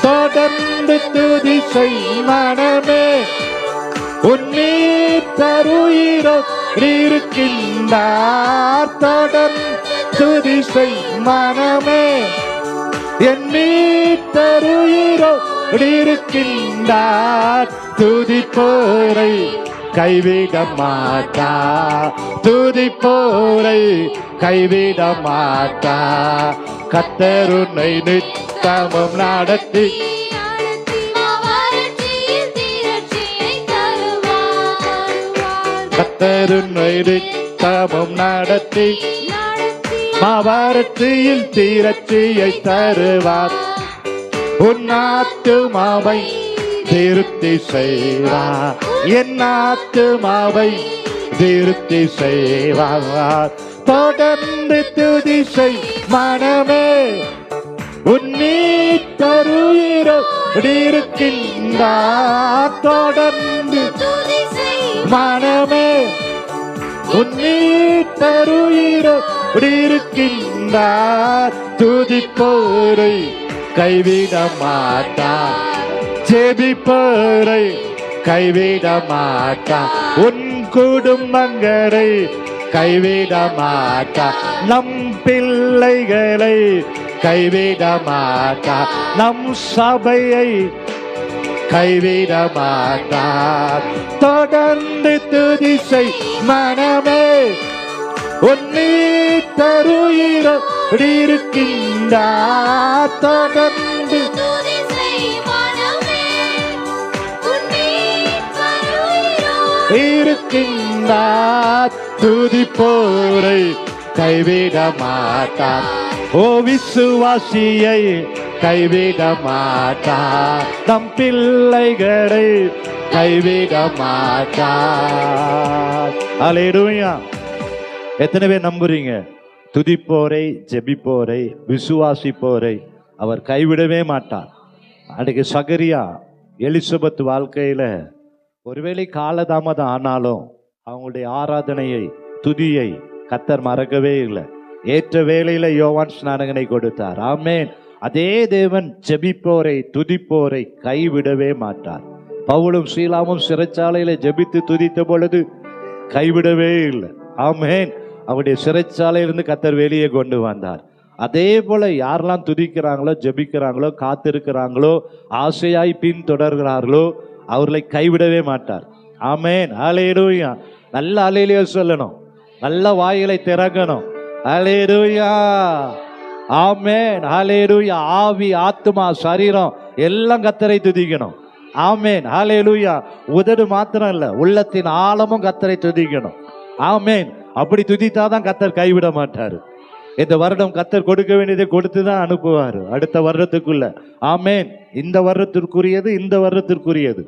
தொடர்ந்து துதி செய் மனமே, உன் மீட்பருயிரோடு இருக்கின்றார். தொடர்ந்து துதி செய் மனமே, என் மீட்பருயிரோடு இருக்கின்றார். துதிப்போரை கைவிட மாட்டார். துதிப்போரை கைவிட மாட்டார். கர்த்தர் உன்னை நித்தமும் நடத்தி கர்த்தர் உன்னை நித்தமும் நடத்தி மாவரட்சியில் தீரட்சியை தருவார். உன் ஆத்துமாவை திருப்தி செய்வார், என் ஆத்துமாவை திருப்தி செய்வார். தொடர்ந்து துதி செய் மனமே, உன் மீட்பருயிரோடு இருக்கின்றார். தொடர்ந்து மனமே, உன் மீட்பருயிரோடு இருக்கின்றார். துதிப்போரை கைவிட மாட்டார். ஜெபிப்போரை கைவிட மாட்டார். உன் குடும்பங்களை கைவிட மாட்டார். நம் பிள்ளைகளை கைவிட மாட்டார். நம் சபையை கைவிட மாட்டார். தொடர்ந்து துதி செய் மனமே, உன் மீட்பருயிரோடு இருக்கின்றார். தொடர்ந்து இருக்கின்றார். துதிப்போரை கைவிட மாட்டார். ஓ விசுவாசியை கைவிட மாட்டார். நம் பிள்ளைகளை கைவிட மாட்டார். அல்லேலூயா. எத்தனை பேர் நம்புறீங்க? துதிப்போரை, ஜெபிப்போரை, விசுவாசிப்போரை அவர் கைவிடவே மாட்டார். அன்றைக்கு சகரியா எலிசபெத் வாழ்க்கையில ஒருவேளை காலதாமதம் ஆனாலும் அவங்களுடைய ஆராதனையை, துதியை கர்த்தர் மறக்கவே இல்லை. ஏற்ற வேளையில யோவான் ஸ்நானகனை கொடுத்தார். ஆமென். அதே தேவன் ஜெபிப்போரை, துதிப்போரை கைவிடவே மாட்டார். பவுலும் சீலாவும் சிறைச்சாலையில ஜெபித்து துதித்த பொழுது கைவிடவே இல்லை. ஆமென். அவருடைய சிறைச்சாலையிலிருந்து கர்த்தர் வெளியே கொண்டு வந்தார். அதே போல யாரெல்லாம் துதிக்கிறாங்களோ, ஜெபிக்கிறாங்களோ, காத்திருக்கிறாங்களோ, ஆசையாய் பின் தொடர்கிறார்களோ அவர்களை கைவிடவே மாட்டார். ஆமென். ஹல்லேலூயா. நல்ல அல்லேலூயா சொல்லணும், நல்ல வாய்களை திறக்கணும். அல்லேலூயா, ஆமென், அல்லேலூயா. ஆவி, ஆத்துமா, சரீரம் எல்லாம் கர்த்தரை துதிக்கணும். ஆமென், அல்லேலூயா. உதடு மாத்திரம் இல்ல, உள்ளத்தின் ஆழமும் கர்த்தரை துதிக்கணும். ஆமென். அப்படி துதித்தாதான் கர்த்தர் கைவிட மாட்டாரு. இந்த வருடம் கர்த்தர் கொடுக்க வேண்டியதை கொடுத்துதான் அனுப்புவாரு அடுத்த வருடத்துக்குள்ள. ஆமென். இந்த வருடத்திற்குரியது இந்த வருடத்திற்குரியது.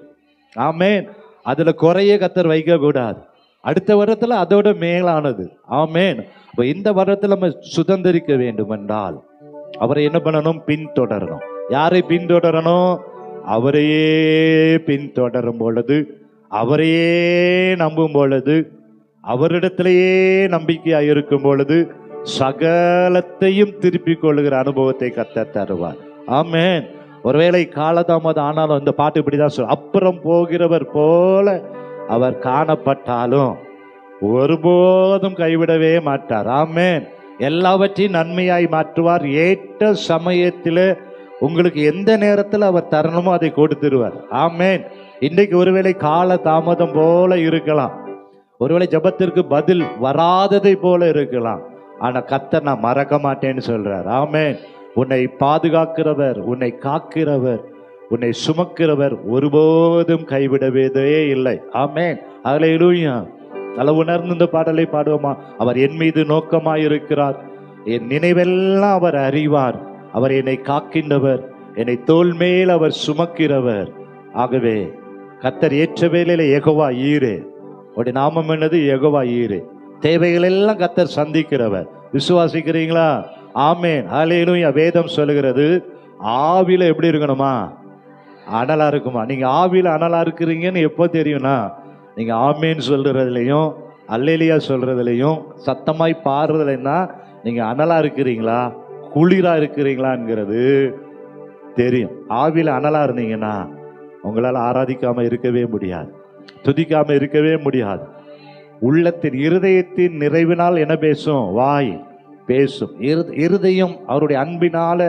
ஆமென். அதுல குறைய கர்த்தர் வைக்க கூடாது. அடுத்த வருடத்துல அதோட மேலானது. ஆமென். இப்ப இந்த வருடத்துல நம்ம சுதந்திரிக்க வேண்டும் என்றால் அவரை என்ன பண்ணணும்? பின்தொடரணும். யாரை பின்தொடரணும்? அவரையே பின்தொடரும் பொழுது, அவரையே நம்பும் பொழுது, அவரிடத்திலேயே நம்பிக்கையா இருக்கும் பொழுது சகலத்தையும் திருப்பிக் கொள்ளுகிற அனுபவத்தை கர்த்தர் தருவார். ஆமென். ஒருவேளை காலதாமதம் ஆனாலும் இந்த பாட்டு இப்படிதான் சொல்ல, அப்புறம் போகிறவர் போல அவர் காணப்பட்டாலும் ஒருபோதும் கைவிடவே மாட்டார். ஆமென். எல்லாவற்றையும் நன்மையாய் மாற்றுவார். ஏற்ற சமயத்தில் உங்களுக்கு எந்த நேரத்தில் அவர் தரணுமோ அதை கொடுத்துருவார். ஆமென். இன்றைக்கு ஒருவேளை கால தாமதம் போல இருக்கலாம், ஒருவேளை ஜெபத்திற்கு பதில் வராததை போல இருக்கலாம். ஆனா கர்த்தர் நான் மறக்க மாட்டேன்னு சொல்றார். ஆமென். உன்னை பாதுகாக்கிறவர், உன்னை காக்கிறவர், உன்னை சுமக்கிறவர் ஒருபோதும் கைவிடவே இல்லை. ஆமென். அல்லேலூயா. நல்ல உணர்ந்து இந்த பாடலை பாடுவோமா? அவர் என் மீது நோக்கமாய் இருக்கிறார், என் நினைவெல்லாம் அவர் அறிவார். அவர் என்னை காக்கின்றவர், என்னை தோள் மேல் அவர் சுமக்கிறவர். ஆகவே கர்த்தர் ஏற்ற வேளையில யெகோவா ஈரே, உடைய நாமம் என்னது? யெகோவா ஈரே. தேவைகள் எல்லாம் கர்த்தர் சந்திக்கிறவர். விசுவாசிக்கிறீங்களா? ஆமென். அல்லேலூயா. வேதம் சொல்லுகிறது, ஆவில எப்படி இருக்கணுமா? அனலா இருக்குமா? நீங்க ஆவில அனலா இருக்கிறீங்கன்னு எப்போ தெரியும்னா, நீங்க ஆமேன் சொல்றதுலையும் அல்லேலியா சொல்றதுலையும் சத்தமாய் பாடுறதுலைன்னா நீங்க அனலா இருக்கிறீங்களா குளிரா இருக்கிறீங்களாங்கிறது தெரியும். ஆவில அனலா இருந்தீங்கன்னா உங்களால் ஆராதிக்காம இருக்கவே முடியாது, துதிக்காம இருக்கவே முடியாது. உள்ளத்தின் இருதயத்தின் நிறைவினால் என்ன பேசும்? வாய் பேசும். இருதயம் அவருடைய அன்பினால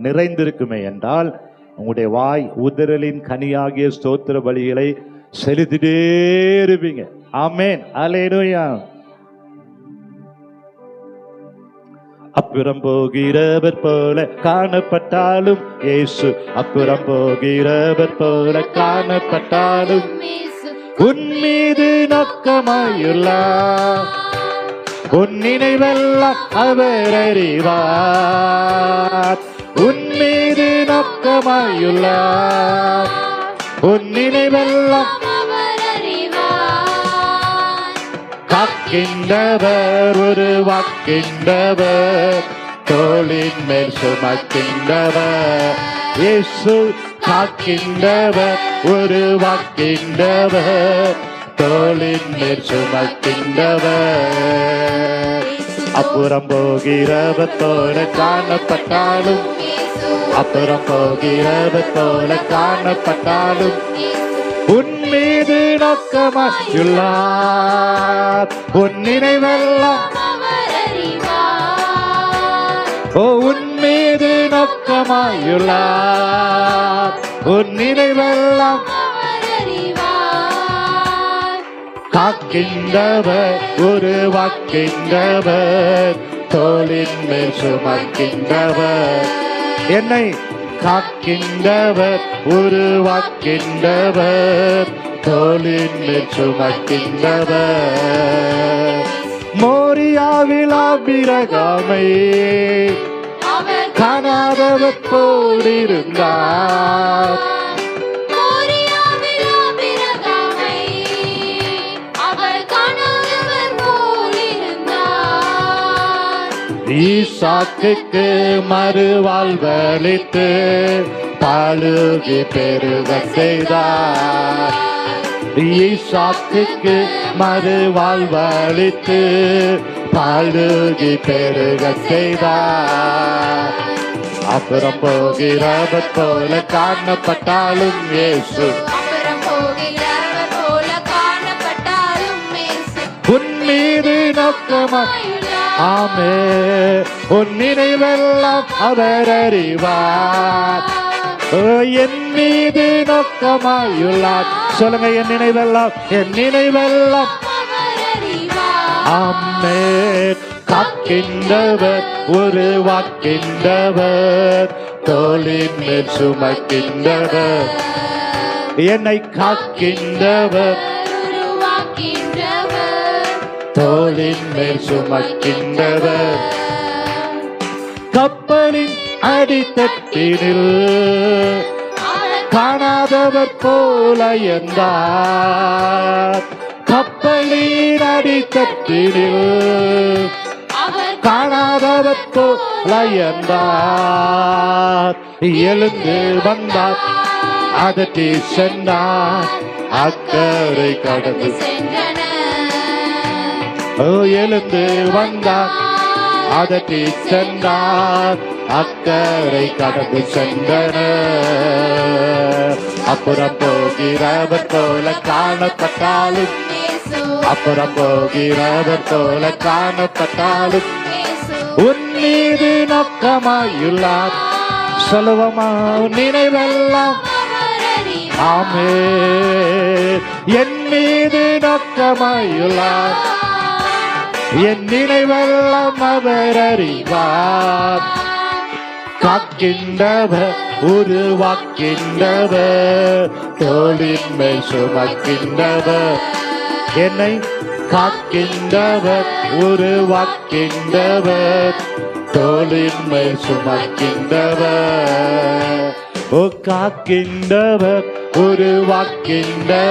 நிறைந்திருக்குமே என்றால் உங்களுடைய வாய் உதறலின் கனியாகிய ஸ்தோத்திர பலிகளை செலுத்திட்டே இருப்பீங்க. ஆமென். அல்லேலூயா. அப்புறம் போகிறவர் போல காணப்பட்டாலும் இயேசு, அப்புறம் போகிறவர் போல காணப்பட்டாலும் உன் மீது நோக்கமாயுள்ளார், உன் நினைவெல்லாம் அவர் அறிவார். உன் மீது நோக்கமாயுள்ளார், உன் நினைவெல்லாம் காக்கின்றவர், ஒரு வாக்கின்றவர், தோளின் மேல் சுமக்கின்றவர். இயேசு காக்கின்றவர், ஒரு வாக்கின்றவர், தோளின் மேல் சுமக்கின்றவர். அப்புறம் போகிறவர் போல காணப்பட்டாலும், அப்புறம் போகிறவர் போல காணப்பட்டாலும் உன் மீது நோக்கமாயுள்ளார், உன் நினைவெல்லாம் ஓ உன் மீது நோக்கமாயுள்ளார், உன் நினைவெல்லாம் காக்கின்றவர், ஒரு வாக்கின்றவர், தோளின் மேல் சுமக்கின்றவர். என்னை காக்கின்றவர், ஒரு வாக்கின்றவர், தோளின் மேல் சுமக்கின்றவர். மோரியாவில் ஆபிரகாமை காணாதவர் போலிருந்தார், ஈசாக்குக்கு மறுவாழ்வளித்து பழுகி பெருக செய்தார். ஈசாக்குக்கு மறுவாழ்வளித்து பழுகி பெருக செய்தார். அப்புறம் போகிறவர் போல காணப்பட்டாலும் இயேசு, உன் மீது நோக்கமாய் ஆமே, உன் நினைவெல்லாம் அவர் அறிவார். என் மீது நோக்கமாயுள்ளார். சொல்லுங்க, என் நினைவெல்லாம், என் நினைவெல்லாம் ஆமென். காக்கின்றவர் உருவாக்கின்றவர், தோளின் மேல் சுமக்கின்றவர், என்னை காக்கின்றவர் தோளின் மேல் சுமக்கின்றவர். கப்பலின் அடித்தட்டினில் காணாதவர் போல என்றார். கப்பலின் அடித்தட்டினில் காணாதவர் போல என்றார். எழுந்து வந்தார், அதட்டி சென்றார், அக்கறை கடந்து எழுந்து வந்தார், அதட்டி சென்றார், அக்கறை கடந்து சென்றனர். அப்புறம் போகிறவர் போல காணப்பட்டாலும், அப்புறம் போகிறவர் போல காணப்பட்டாலும், உன் மீது நோக்கமாயுள்ளார், சொல்லுவமா நினைவெல்லாம். ஆமென். என் மீது நோக்கமாயுள்ளார், என் நினைவெல்லாம் அவர் அறிவார். காக்கின்றவர் உருவாக்கின்றவர், தோளின் மேல் சுமக்கின்றவர், என்னை காக்கின்றவர் உருவாக்கின்றவர், தோளின் மேல் சுமக்கின்றவர். ஓ காக்கின்றவர் உருவாக்கின்றவர்,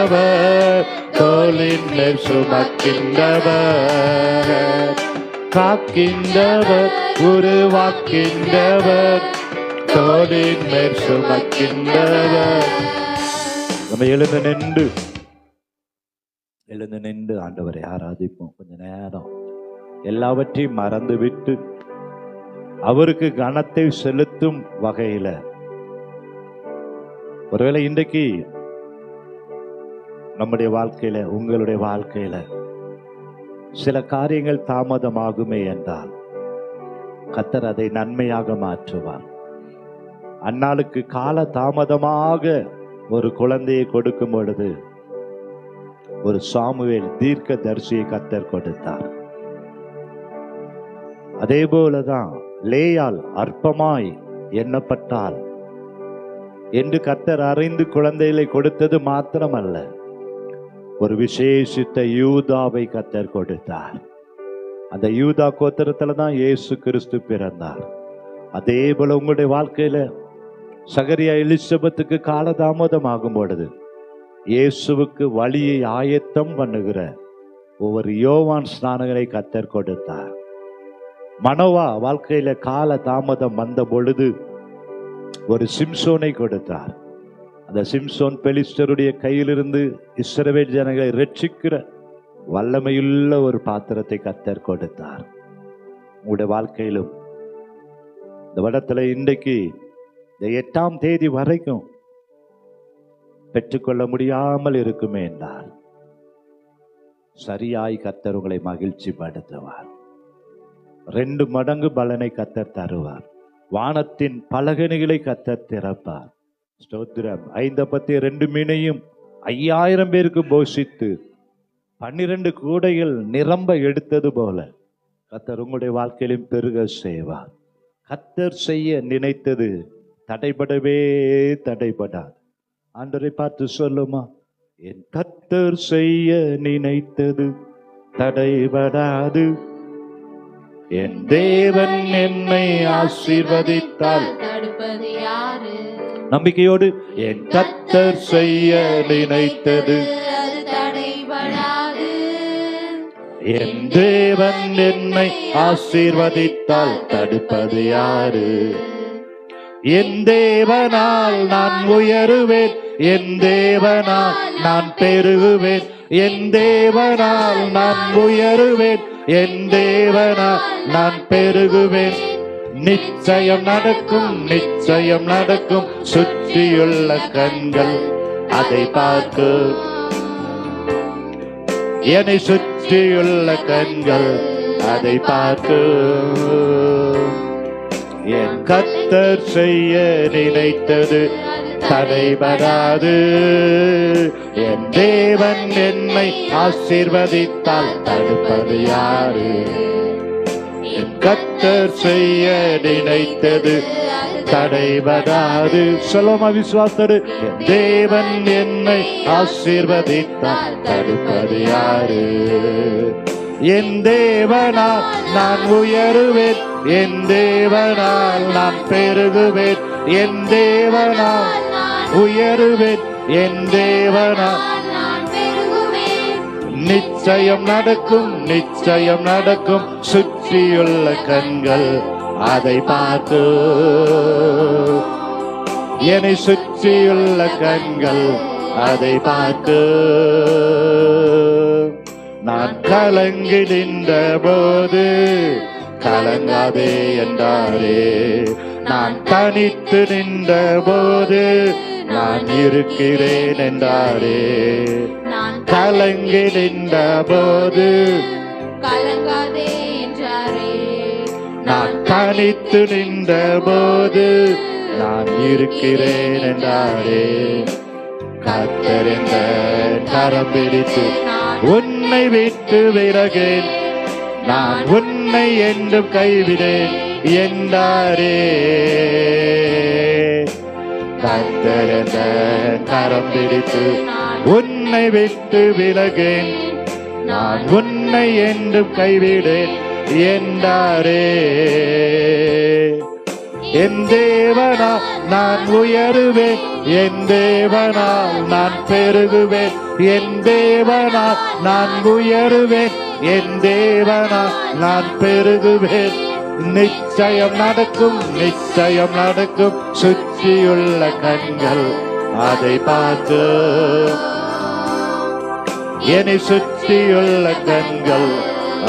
தோளின் மேல் சுமக்கின்றவர். காக்கின்றவர் உருவாக்கின்றவர், தோளின் மேல் சுமக்கின்றவர். நம்ம எழுந்து நின்று ஆண்டவரை ஆராதிப்போம். கொஞ்ச நேரம் எல்லாவற்றையும் மறந்து விட்டு அவருக்கு கனத்தை செலுத்தும் வகையில, ஒருவேளை இன்றைக்கு நம்முடைய வாழ்க்கையில, உங்களுடைய வாழ்க்கையில சில காரியங்கள் தாமதமாகுமே என்றால் கர்த்தர் அதை நன்மையாக மாற்றுவார். அன்னாளுக்கு கால தாமதமாக ஒரு குழந்தையை கொடுக்கும் பொழுது ஒரு சாமுவேல் தீர்க்க தரிசியை கர்த்தர் கொடுத்தார். அதே போலதான் லேயாள் அற்பமாய் எண்ணப்பட்டால் என்று கர்த்தர் அறிந்து குழந்தைகளை கொடுத்தது மாத்திரமல்ல, ஒரு விசேஷித்த யூதாவை கர்த்தர் கொடுத்தார். அந்த யூதா கோத்திரத்துல தான் இயேசு கிறிஸ்து பிறந்தார். அதே போல உங்களுடைய வாழ்க்கையில சகரியா எலிசபெத்துக்கு காலதாமதம் ஆகும் பொழுது இயேசுவுக்கு வழியை ஆயத்தம் பண்ணுகிற ஒவ்வொரு யோவான் ஸ்நானங்களை கர்த்தர் கொடுத்தார். மனோவா வாழ்க்கையில கால தாமதம் வந்த பொழுது ஒரு சிம்சோனை கொடுத்தார். அந்த சிம்சோன் பெலிஸ்தருடைய கையிலிருந்து இஸ்ரவேல் ஜனங்களை ரட்சிக்கிற வல்லமையுள்ள ஒரு பாத்திரத்தை கர்த்தர் கொடுத்தார். உங்களுடைய வாழ்க்கையிலும் இந்த வருடத்துல இன்றைக்கு இந்த 8ஆம் தேதி வரைக்கும் பெற்றுக்கொள்ள முடியாமல் இருக்குமே என்றால் சரியாய் கர்த்தர் உங்களை மகிழ்ச்சி படுத்துவார். 2 மடங்கு பலனை கர்த்தர் தருவார். வானத்தின் பலகணிகளை கர்த்தர் திறப்பார். ஸ்தோத்திரம். 5 அப்பத்தை 2 மீனையும் 5000 பேருக்கு போஷித்து 12 கூடைகள் நிரம்ப எடுத்தது போல கர்த்தர் உங்களுடைய வாழ்க்கையிலும் பெருக செய்வார். கர்த்தர் செய்ய நினைத்தது தடைபடவே தடைபடாது. ஆண்டவரை பார்த்து சொல்லுமா, என் கர்த்தர் செய்ய நினைத்தது தடைபடாது, என் தேவன் என்னை ஆசீர்வதித்தால் தடுப்பது யாரு? நம்பிக்கையோடு, என் கர்த்தர் செய்ய நினைத்தது தடைபடாது, என் தேவன் என்னை ஆசீர்வதித்தால் தடுப்பது யாரு? என் தேவனால் நான் உயருவேன், என் தேவனால் நான் பெருகுவேன், என் தேவனால் நான் உயருவேன், என் தேவனால் நான் பெருகுவேன். நிச்சயம் நடக்கும், நிச்சயம் நடக்கும், சுற்றியுள்ள கண்கள் அதை பார்க்கும், என்னை சுற்றியுள்ள கண்கள் அதை பார்க்கும். என் கர்த்தர் செய்ய நினைத்தது தடைபடாது. என் தேவன் என்னை ஆசீர்வதித்தால் தடுப்பது யாரு? என் கர்த்தர் செய்ய நினைத்தது தடைபடாது. சொல்லுமா விசுவாசத்தோடு, என் தேவன் என்னை ஆசீர்வதித்தால் தடுப்பது யாரு? என் தேவனால் நான் உயருவேன், என் தேவனால் நான் பெருகுவேன், என் தேவனால் உயருவேன், என் தேவனால் நிச்சயம் நடக்கும், நிச்சயம் நடக்கும். சுற்றியுள்ள கண்கள் அதை பார்த்து, என்னை சுற்றியுள்ள கண்கள் அதை பார்த்து. நான் கலங்கி நின்ற போது கலங்காதே என்றாரே. நான் தனித்து நின்ற போது நான் இருக்கிறேன் என்றாரே. கலங்கி நின்ற போது கலங்காதே என்றாரே. நான் தனித்து நின்ற போது நான் இருக்கிறேன் என்றாரே. கர்த்தர் என்ற கரம் பிடித்து உன்னை விட்டு விலகேன், நான் உன்னை என்றும் கைவிடேன் என்றாரே. கர்த்தர் என்ற கரம் பிடித்து உன்னை விட்டு விலகேன், நான் உன்னை என்றும் கைவிடேன் என்றாரே. என் தேவனால் நான் உயருவேன், என் தேவனால் நான் பெருகுவேன், என் தேவனால் நான் உயருவேன், என் தேவனால் நான் பெருகுவேன். நிச்சயம் நடக்கும், நிச்சயம் நடக்கும். சுற்றியுள்ள கண்கள் அதை பார்த்து, என்னை சுற்றியுள்ள கண்கள்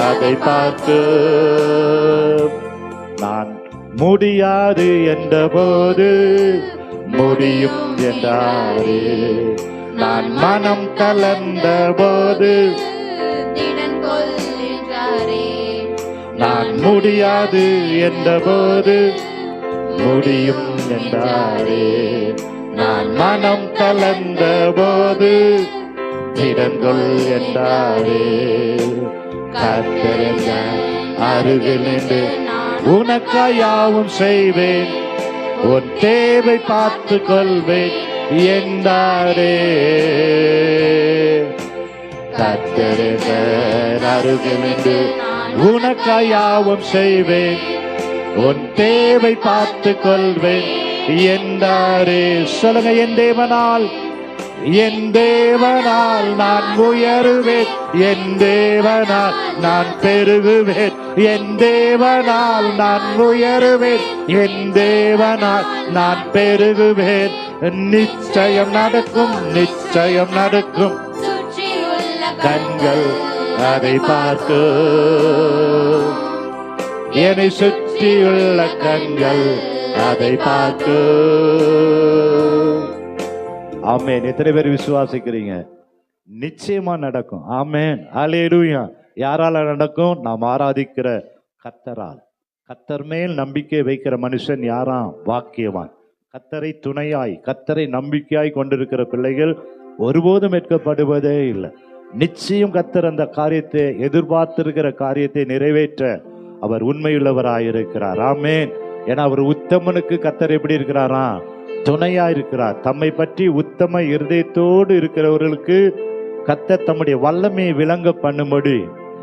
அதை பார்த்து. நான் முடியாது என்ற போது முடியும் என்றாரே. நான் மனம் கலந்த போது நான் முடியாது என்ற போது முடியும் என்றாரே. நான் மனம் கலந்த போது திடங்கொள் என்றாரே. கர்த்தர் என்ற அருகில் நின்று உனக்காயாவும் செய்வேன், உன் தேவை பார்த்து கொள்வேன் என்றாரே. கர்த்தர் என்ற அருகில் நின்று உனக்காயாவும் செய்வேன், உன் தேவை பார்த்து கொள்வேன் என்றாரே. சொல்லுங்க, என் தேவனால், என் தேவனால் நான் உயருவேன், என் தேவனால் நான் பெருகுவேன், என் தேவனால் நான் உயருவேன், என் தேவனால் நான் பெருகுவேன். நிச்சயம் நடக்கும், நிச்சயம் நடக்கும். கண்கள் அதை பார்த்து, என்னை சுற்றியுள்ள கண்கள் அதை பார்த்து. ஆமென். எத்தனை பேர் விசுவாசிக்கிறீங்க? நிச்சயமா நடக்கும். ஆமென். அல்லேலூயா. யாரால நடக்கும்? நாம் ஆராதிக்கிற கர்த்தரால். கர்த்தர் மேல் நம்பிக்கை வைக்கிற மனுஷன் யாராம்? வாக்கியவான். கர்த்தரை துணையாய், கர்த்தரை நம்பிக்கையாய் கொண்டிருக்கிற பிள்ளைகள் ஒருபோதும் வெட்கப்படுவதே இல்லை. நிச்சயம் கர்த்தர் அந்த காரியத்தை, எதிர்பார்த்திருக்கிற காரியத்தை நிறைவேற்ற அவர் உண்மையுள்ளவராயிருக்கிறார். ஆமென். ஏன்னா அவர் உத்தமனுக்கு கர்த்தர் எப்படி இருக்கிறாரா? துணையா இருக்கிறார். தம்மை பற்றி உத்தம இருதயத்தோடு இருக்கிறவர்களுக்கு கர்த்தர் தம்முடைய வல்லமையை விளங்க பண்ணும்படி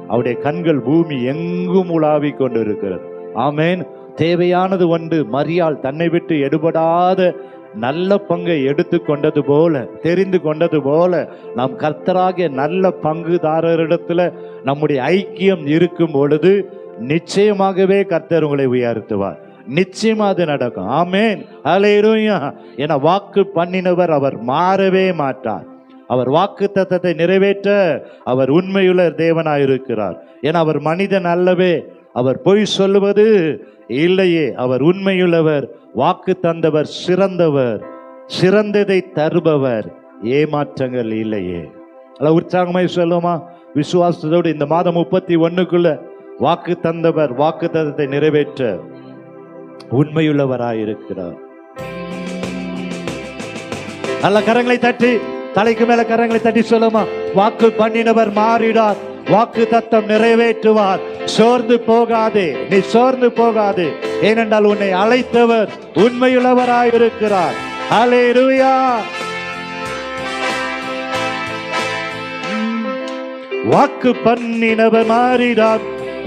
அவருடைய கண்கள் பூமி எங்கும் உலாவி கொண்டு இருக்கிறது. ஆமென். தேவையானது ஒன்று, மரியாள் தன்னை விட்டு எடுபடாத நல்ல பங்கை எடுத்து கொண்டது போல, தெரிந்து கொண்டது போல, நாம் கர்த்தராகிய நல்ல பங்குதாரரிடத்துல நம்முடைய ஐக்கியம் இருக்கும் பொழுது நிச்சயமாகவே கர்த்தர் உங்களை உயர்த்துவார். நிச்சயமா அது நடக்கும். ஆமென். அல்லேலூயா. என வாக்கு பண்ணினவர் அவர் மாறவே மாட்டார். அவர் வாக்கு தத்தத்தை நிறைவேற்ற அவர் உண்மையுள்ள தேவனாயிருக்கிறார். ஏன்னா அவர் மனிதன் அல்லவே, அவர் பொய் சொல்லுவது இல்லையே, அவர் உண்மையுள்ளவர், வாக்கு தந்தவர் சிறந்தவர், சிறந்ததை தருபவர், ஏமாற்றங்கள் இல்லையே. அல்ல உற்சாகமாய் சொல்லுமா? விசுவாசத்தோடு இந்த மாதம் 31க்குள்ள வாக்கு தந்தவர் வாக்கு தத்தத்தை நிறைவேற்ற உண்மையுள்ளவராயிருக்கிறார். நல்ல கரங்களை தட்டி, தலைக்கு மேல கரங்களை தட்டி சொல்லுமா, வாக்கு பண்ணினவர் மாறிடார், வாக்கு தத்தம் நிறைவேற்றுவார். சோர்ந்து போகாதே, நீ சோர்ந்து போகாதே, ஏனென்றால் உன்னை அழைத்தவர் உண்மையுள்ளவராயிருக்கிறார். அல்லேலூயா. வாக்கு பண்ணினவர் மாறிடார்,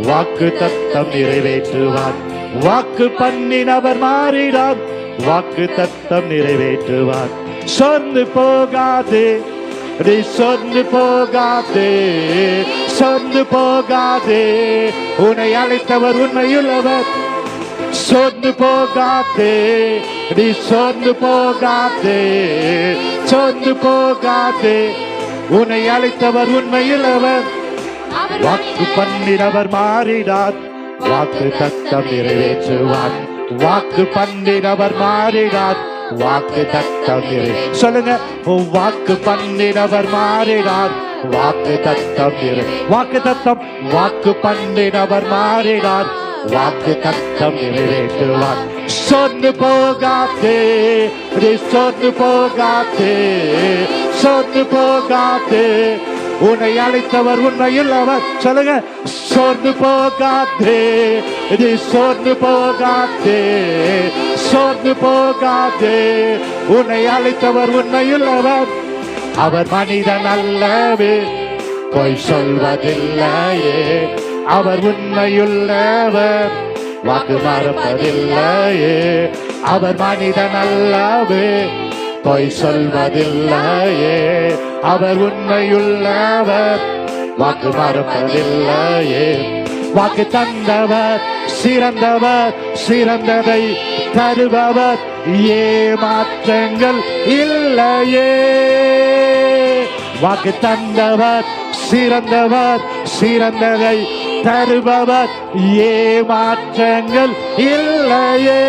வாக்கு தத்தம் நிறைவேற்றுவார். வாக்கு பண்ணினவர் மாறிடார், வாக்கு தத்தம் நிறைவேற்றுவார். சோர்ந்து போகாதே, நீ சோர்ந்து போகாதே, சோர்ந்து போகாதே, உன்னை அழைத்தவர் உண்மையுள்ளவர். சோர்ந்து போகாதே, நீ சோர்ந்து போகாதே, சோர்ந்து போகாதே, உன்னை அழைத்தவர் உண்மையுள்ளவர். வாக்கு பண்ணினவர் மாறிடார், வாக்கு தத்தம் நிறைவேற்றுவார். வாக்கு பண்ணினவர் மாறிடார், வாக்கு தத்தம் சொல்லுங்க, வாக்கு பண்ணினவர் மாறிடார், வாக்கு தத்தம் வாக்கு தத்தம், வாக்கு பண்ணினவர் மாறிடார், வாக்கு தத்தம் நிறைவேற்றுவார். சோர்ந்து போகாதே, சோர்ந்து போகாதே, சோர்ந்து போகாதே, உன்னை அழைத்தவர் உண்மையுள்ளவர். சொல்லுங்க, சோர்ந்து போகாதே, சோர்ந்து போகாதே, சோர்ந்து போகாதே, உன்னை அழைத்தவர் உண்மையுள்ளவர். அவர் மனிதன் அல்லவே, பொய் சொல்வதில்லையே, அவர் உண்மையுள்ளவர், வாக்கு மறப்பதில்லையே. அவர் மனிதன் அல்லவே, பொய் சொல்வதில்லையே, அவர் உண்மையுள்ளவர், வாக்கு மறப்பதில்லையே. வாக்கு தந்தவர் சிறந்தவர், சிறந்ததை தருபவர், ஏமாற்றங்கள் இல்லையே. வாக்கு தந்தவர் சிறந்தவர், சிறந்ததை தருபவர், ஏமாற்றங்கள் இல்லையே.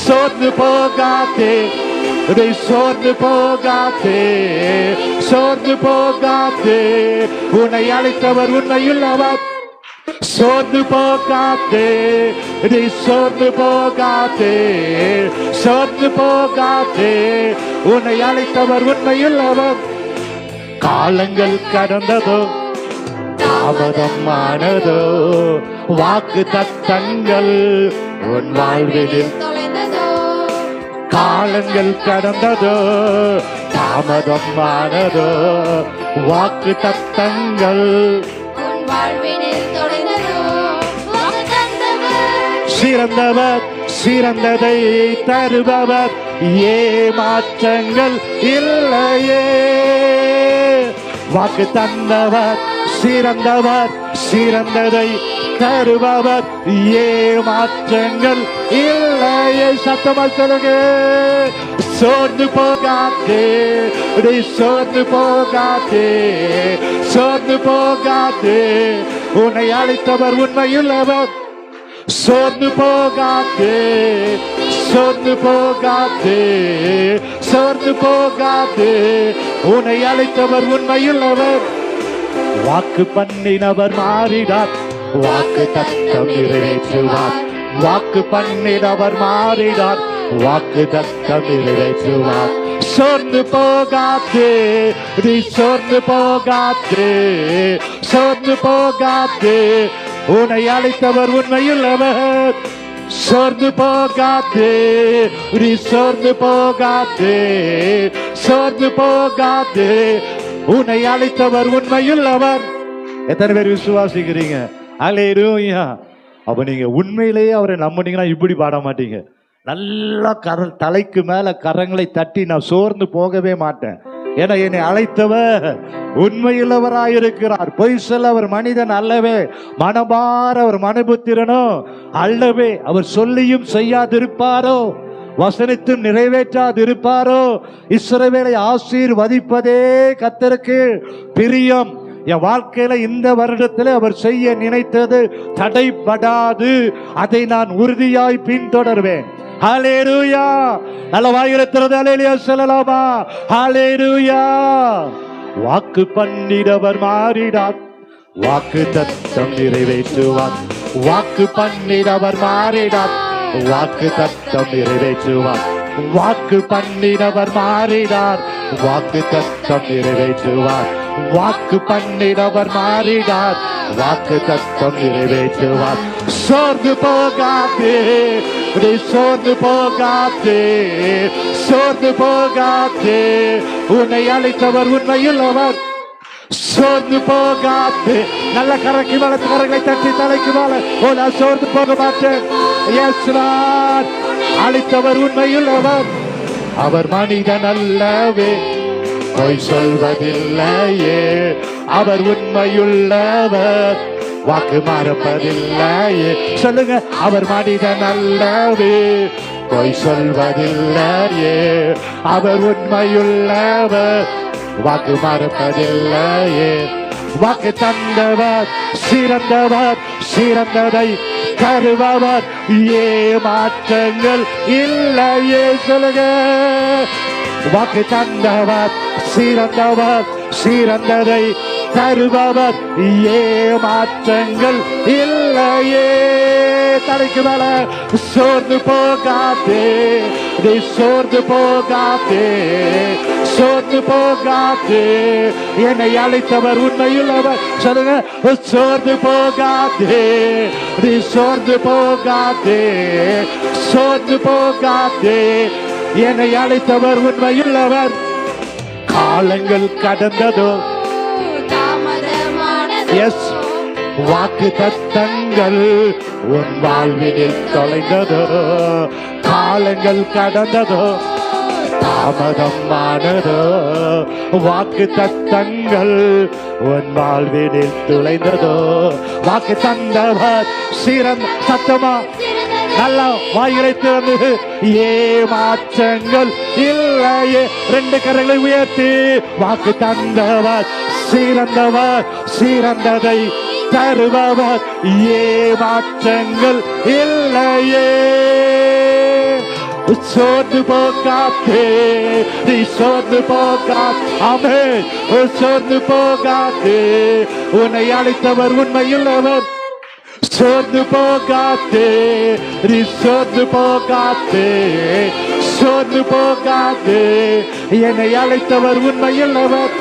சோர்ந்து போகாதே, சோர்ந்து போகாதே, சோர்ந்து போகாதே, உன்னை அழைத்தவர் உண்மையுள்ளவர். சோர்ந்து போகாதே, சோர்ந்து போகாதே, சோர்ந்து போகாதே, உன்னை அழைத்தவர் உண்மையுள்ளவர். காலங்கள் கடந்ததோ, தாமதமானதோ, வாக்கு தத்தங்கள் உன் வாழ்வில். காலங்கள் கடந்ததோ, தாமதமானதோ, வாக்கு தத்தங்கள் சிறந்தவர், சிறந்ததை தருபவர், ஏமாற்றங்கள் இல்லையே. வாக்கு தந்தவர் சிறந்தவர், சிறந்ததை தருபவர், ஏமாற்றங்கள் இல்லையே. சத்தமாக சொல்லுங்க, சோர்ந்து போகாதே, சோர்ந்து போகாதே, சோர்ந்து போகாதே, உன்னை அழைத்தவர் உண்மையுள்ளவர். சோர்ந்து போகாதே, சோர்ந்து போகாதே, சோர்ந்து போகாதே, உன்னை அழைத்தவர் உண்மையுள்ளவர். வாக்கு பண்ணினவர் மாறிடார், வாக்கு தத்தம் நிறைவேற்றுவார். வாக்கு பண்ணினவர் மாறிடார், வாக்கு தத்தம் நிறைவேற்றுவார். சோர்ந்து போகாதே, நீ சோர்ந்து போகாதே, சோர்ந்து போகாதே, உன்னை அழைத்தவர் உண்மையுள்ளவர். சோர்ந்து போகாதே, நீ சோர்ந்து போகாதே, சோர்ந்து போகாதே, உன்னை அழைத்தவர் உண்மையுள்ளவர். எத்தனை பேர் விசுவாசிக்கிறீங்க? அல்லேலூயா. அப்ப நீங்க உண்மையிலேயே அவரை நம்பினீங்கன்னா இப்படி பாட மாட்டீங்க. நல்லா தலைக்கு மேல கரங்களை தட்டி, நான் சோர்ந்து போகவே மாட்டேன், ஏன்னா என்னை அழைத்தவர் உண்மையுள்ளவராயிருக்கிறார். பொய் சொல்ல அவர் மனிதன் அல்லவே, மனமாற அவர் மனுபுத்திரனோ அல்லவே. அவர் சொல்லியும் செய்யாதிருப்பாரோ, வசனித்தும் நிறைவேற்றாதிருப்பாரோ. இஸ்ரவேலை ஆசீர்வதிப்பதே கர்த்தருக்கு பிரியம். என் வாழ்க்கையில இந்த வருடத்தில் அவர் செய்ய நினைத்தது தடைபடாது, அதை நான் உறுதியாய் பின்தொடர்வேன். ஹல்லேலூயா. நல்ல வாயிரத்திலிருந்து ஹல்லேலூயா சொல்லலாமா? ஹல்லேலூயா. வாக்கு பண்ணினவர் மாறிடார், வாக்கு தத்தம் நிறைவேற்றுவார். வாக்கு பண்ணினவர் மாறிடார், வாக்கு தத்தம் நிறைவேற்றுவார். வாக்கு பண்ணினவர் மாறினார், வாக்கு தத்தம் நிறைவேற்றுவார். வாக்கு பண்ணினவர் மாறினார், வாக்கு தத்தம் நிறைவேற்றுவார். சோர்ந்து போகாதே, நீ சோர்ந்து போகாதே, சோர்ந்து போகாதே, உன்னை அழைத்தவர் உண்மையுள்ளவர். சோர்ந்து போகாதே, நல்ல கரைக்கு மேல கரைகளை தட்டி தலைக்கு மேல நான் சோர்ந்து போக மாட்டேன். அழைத்தவர் உண்மையுள்ளவர், அவர் மனிதன் அல்லவே, பொய் சொல்வதில்லையே. அவர் உண்மையுள்ளவர், வாக்கு மறப்பதில்லையே. சொல்லுங்க, அவர் மனிதன் அல்லவே, பொய் சொல்வதில்லையே. அவர் உண்மையுள்ளவர், வாக்கு மறப்பதில்லையே. வாக்கு தந்தவர் சிறந்தவர், சிறந்ததை தருபவர், ஏமாற்றங்கள் இல்லையே. சொல்லுங்க, வாக்கு தந்தவர் சிறந்தவர், சிறந்ததை தருபவர், ஏமாற்றங்கள் இல்லையே. தலைக்கு மேல சோர்ந்து போகாதே, நீ சோர்ந்து போகாதே, சோர்ந்து போகாதே, என்னை அழைத்தவர் உண்மையுள்ளவர். சொல்லுங்க, சோர்ந்து போகாதே, நீ சோர்ந்து போகாதே, சோர்ந்து போகாதே, என்னை அழைத்தவர் உண்மையுள்ளவர். காலங்கள் கடந்ததோ, எஸ், வாக்கு தத்தங்கள் உன் வாழ்வினில் தொலைந்ததோ. காலங்கள் கடந்ததோ, தாமதமானதோ, வாக்கு தத்தங்கள் உன் வாழ்வினில் தொலைந்ததோ. வாக்கு தந்தவர் சிறந்த, சத்தமா நல்ல வாய்களை திறந்து, ஏமாற்றங்கள் இல்லையே. 2 கரங்களை உயர்த்தி, வாக்கு தந்தவர் சிறந்தவர், சிறந்ததை தருபவர், ஏமாற்றங்கள் இல்லையே. சோர்ந்து போகாதே, நீ சோர்ந்து போகாதே. ஆமென். சோர்ந்து போகாதே, உன்னை அழைத்தவர் உண்மையுள்ளவர். சோர்ந்து போகாதே, நீ சோர்ந்து போகாதே, சோர்ந்து போகாதே, என்னை அழைத்தவர் உண்மையுள்ளவர்.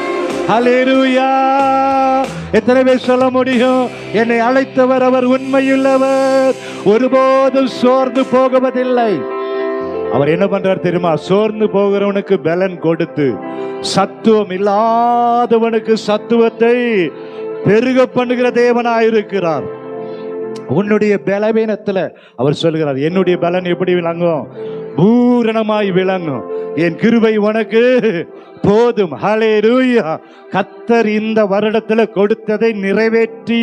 ஹல்லேலூயா. எத்தனை பேர் சொல்ல முடியும்? என்னை அழைத்தவர் அவர் உண்மையுள்ளவர், ஒருபோதும் சோர்ந்து போகுவதில்லை. அவர் என்ன பண்றார் தெரியுமா? சோர்ந்து போகிறவனுக்கு பலன் கொடுத்து, சத்துவம் இல்லாதவனுக்கு சத்துவத்தை பெருக பண்ணுகிற தேவனாயிருக்கிறார். உன்னுடைய பலவீனத்துல அவர் சொல்கிறார், என்னுடைய பலன் எப்படி விளங்கும்? பூரணமாய் விளங்கும். என் கிருபை உனக்கு போதும். ஹல்லேலூயா. கர்த்தர் இந்த வருடத்துல கொடுத்ததை நிறைவேற்றி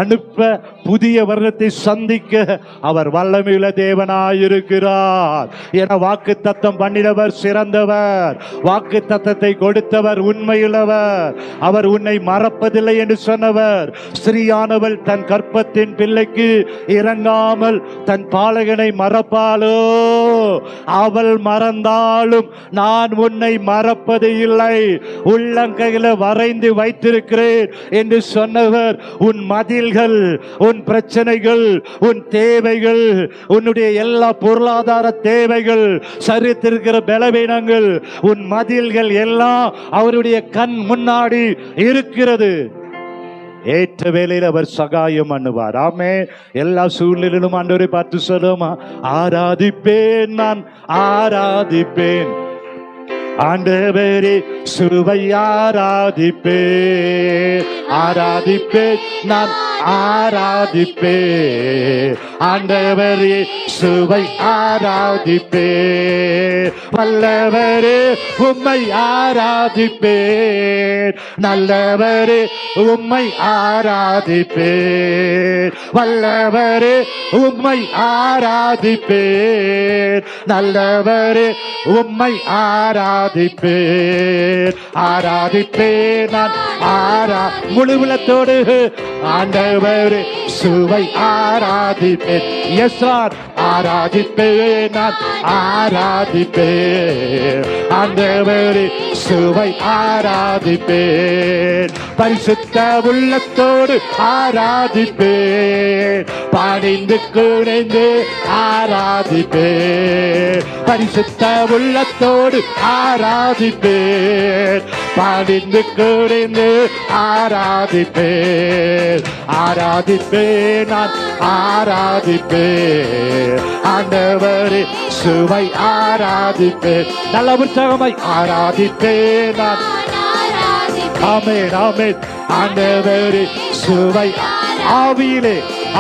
அனுப்ப, புதிய வருடத்தை சந்திக்க அவர் வல்லமையுள்ள தேவனாயிருக்கிறார். என வாக்கு தத்தம் பண்ணினவர் சிறந்தவர், வாக்கு தத்தத்தை கொடுத்தவர் உண்மையுள்ளவர். அவர் உன்னை மறப்பதில்லை என்று சொன்னவர். ஸ்திரீயானவள் தன் கற்பத்தின் பிள்ளைக்கு இறங்காமல் தன் பாலகனை மறப்பாளோ? அவள் மறந்தாலும் நான் உன்னை மறப்பது இல்லை, உள்ளங்கையில வரைந்து வைத்திருக்கிறேன் என்று சொன்னவர். உன் மதில்கள், உன் பிரச்சனைகள், உன் தேவைகள், உன்னுடைய எல்லா பொருளாதார தேவைகள், சரித்திருக்கிற பலவீனங்கள், உன் மதில்கள் எல்லாம் அவருடைய கண் முன்னாடி இருக்கிறது. ஏற்ற வேளையில் அவர் சகாயம் பண்ணுவார். ஆமே. எல்லா சூழ்நிலையிலும் ஆண்டவரை பார்த்து சொல்லுமா, ஆராதிப்பேன், நான் ஆராதிப்பேன் ஆண்டவரே, சுவை ஆராதிப்பேன், ஆராதிப்பேன், நான் ஆராதிப்பேன் ஆண்டவரே, சுவை ஆராதிப்பேன். வல்லவரே உம்மை ஆராதிப்பேன், நல்லவரே உம்மை ஆராதிப்பேன். வல்லவரே உம்மை ஆராதிப்பேன், நல்லவரே உம்மை ஆராதிப்பேன். ஆராதிப்பேன் நான் முழு உள்ளத்தோடு ஆண்டவரே, சுவை ஆராதிப்பேன். Yes Lord. ஆராதிப்பேன் நான் ஆராதிப்பேன் ஆண்டவரே, சுவை ஆராதிப்பேன். பரிசுத்த உள்ளத்தோடு ஆராதிப்பேன், பணிந்து குறைந்து ஆராதிப்பேன், பரிசுத்த உள்ளத்தோடு ஆராதிப்பேன், பணிந்து குறைந்து ஆராதிப்பேன், ஆராதிப்பேன் நான் ஆராதிப்பேன், ஆண்டவரே சுவை ஆராதிப்பேன், நல்ல உற்சாகமாய் ஆராதிப்பேன் நான். ஆமென் ஆமென். ஆண்டவரே சுவை ஆவியிலே,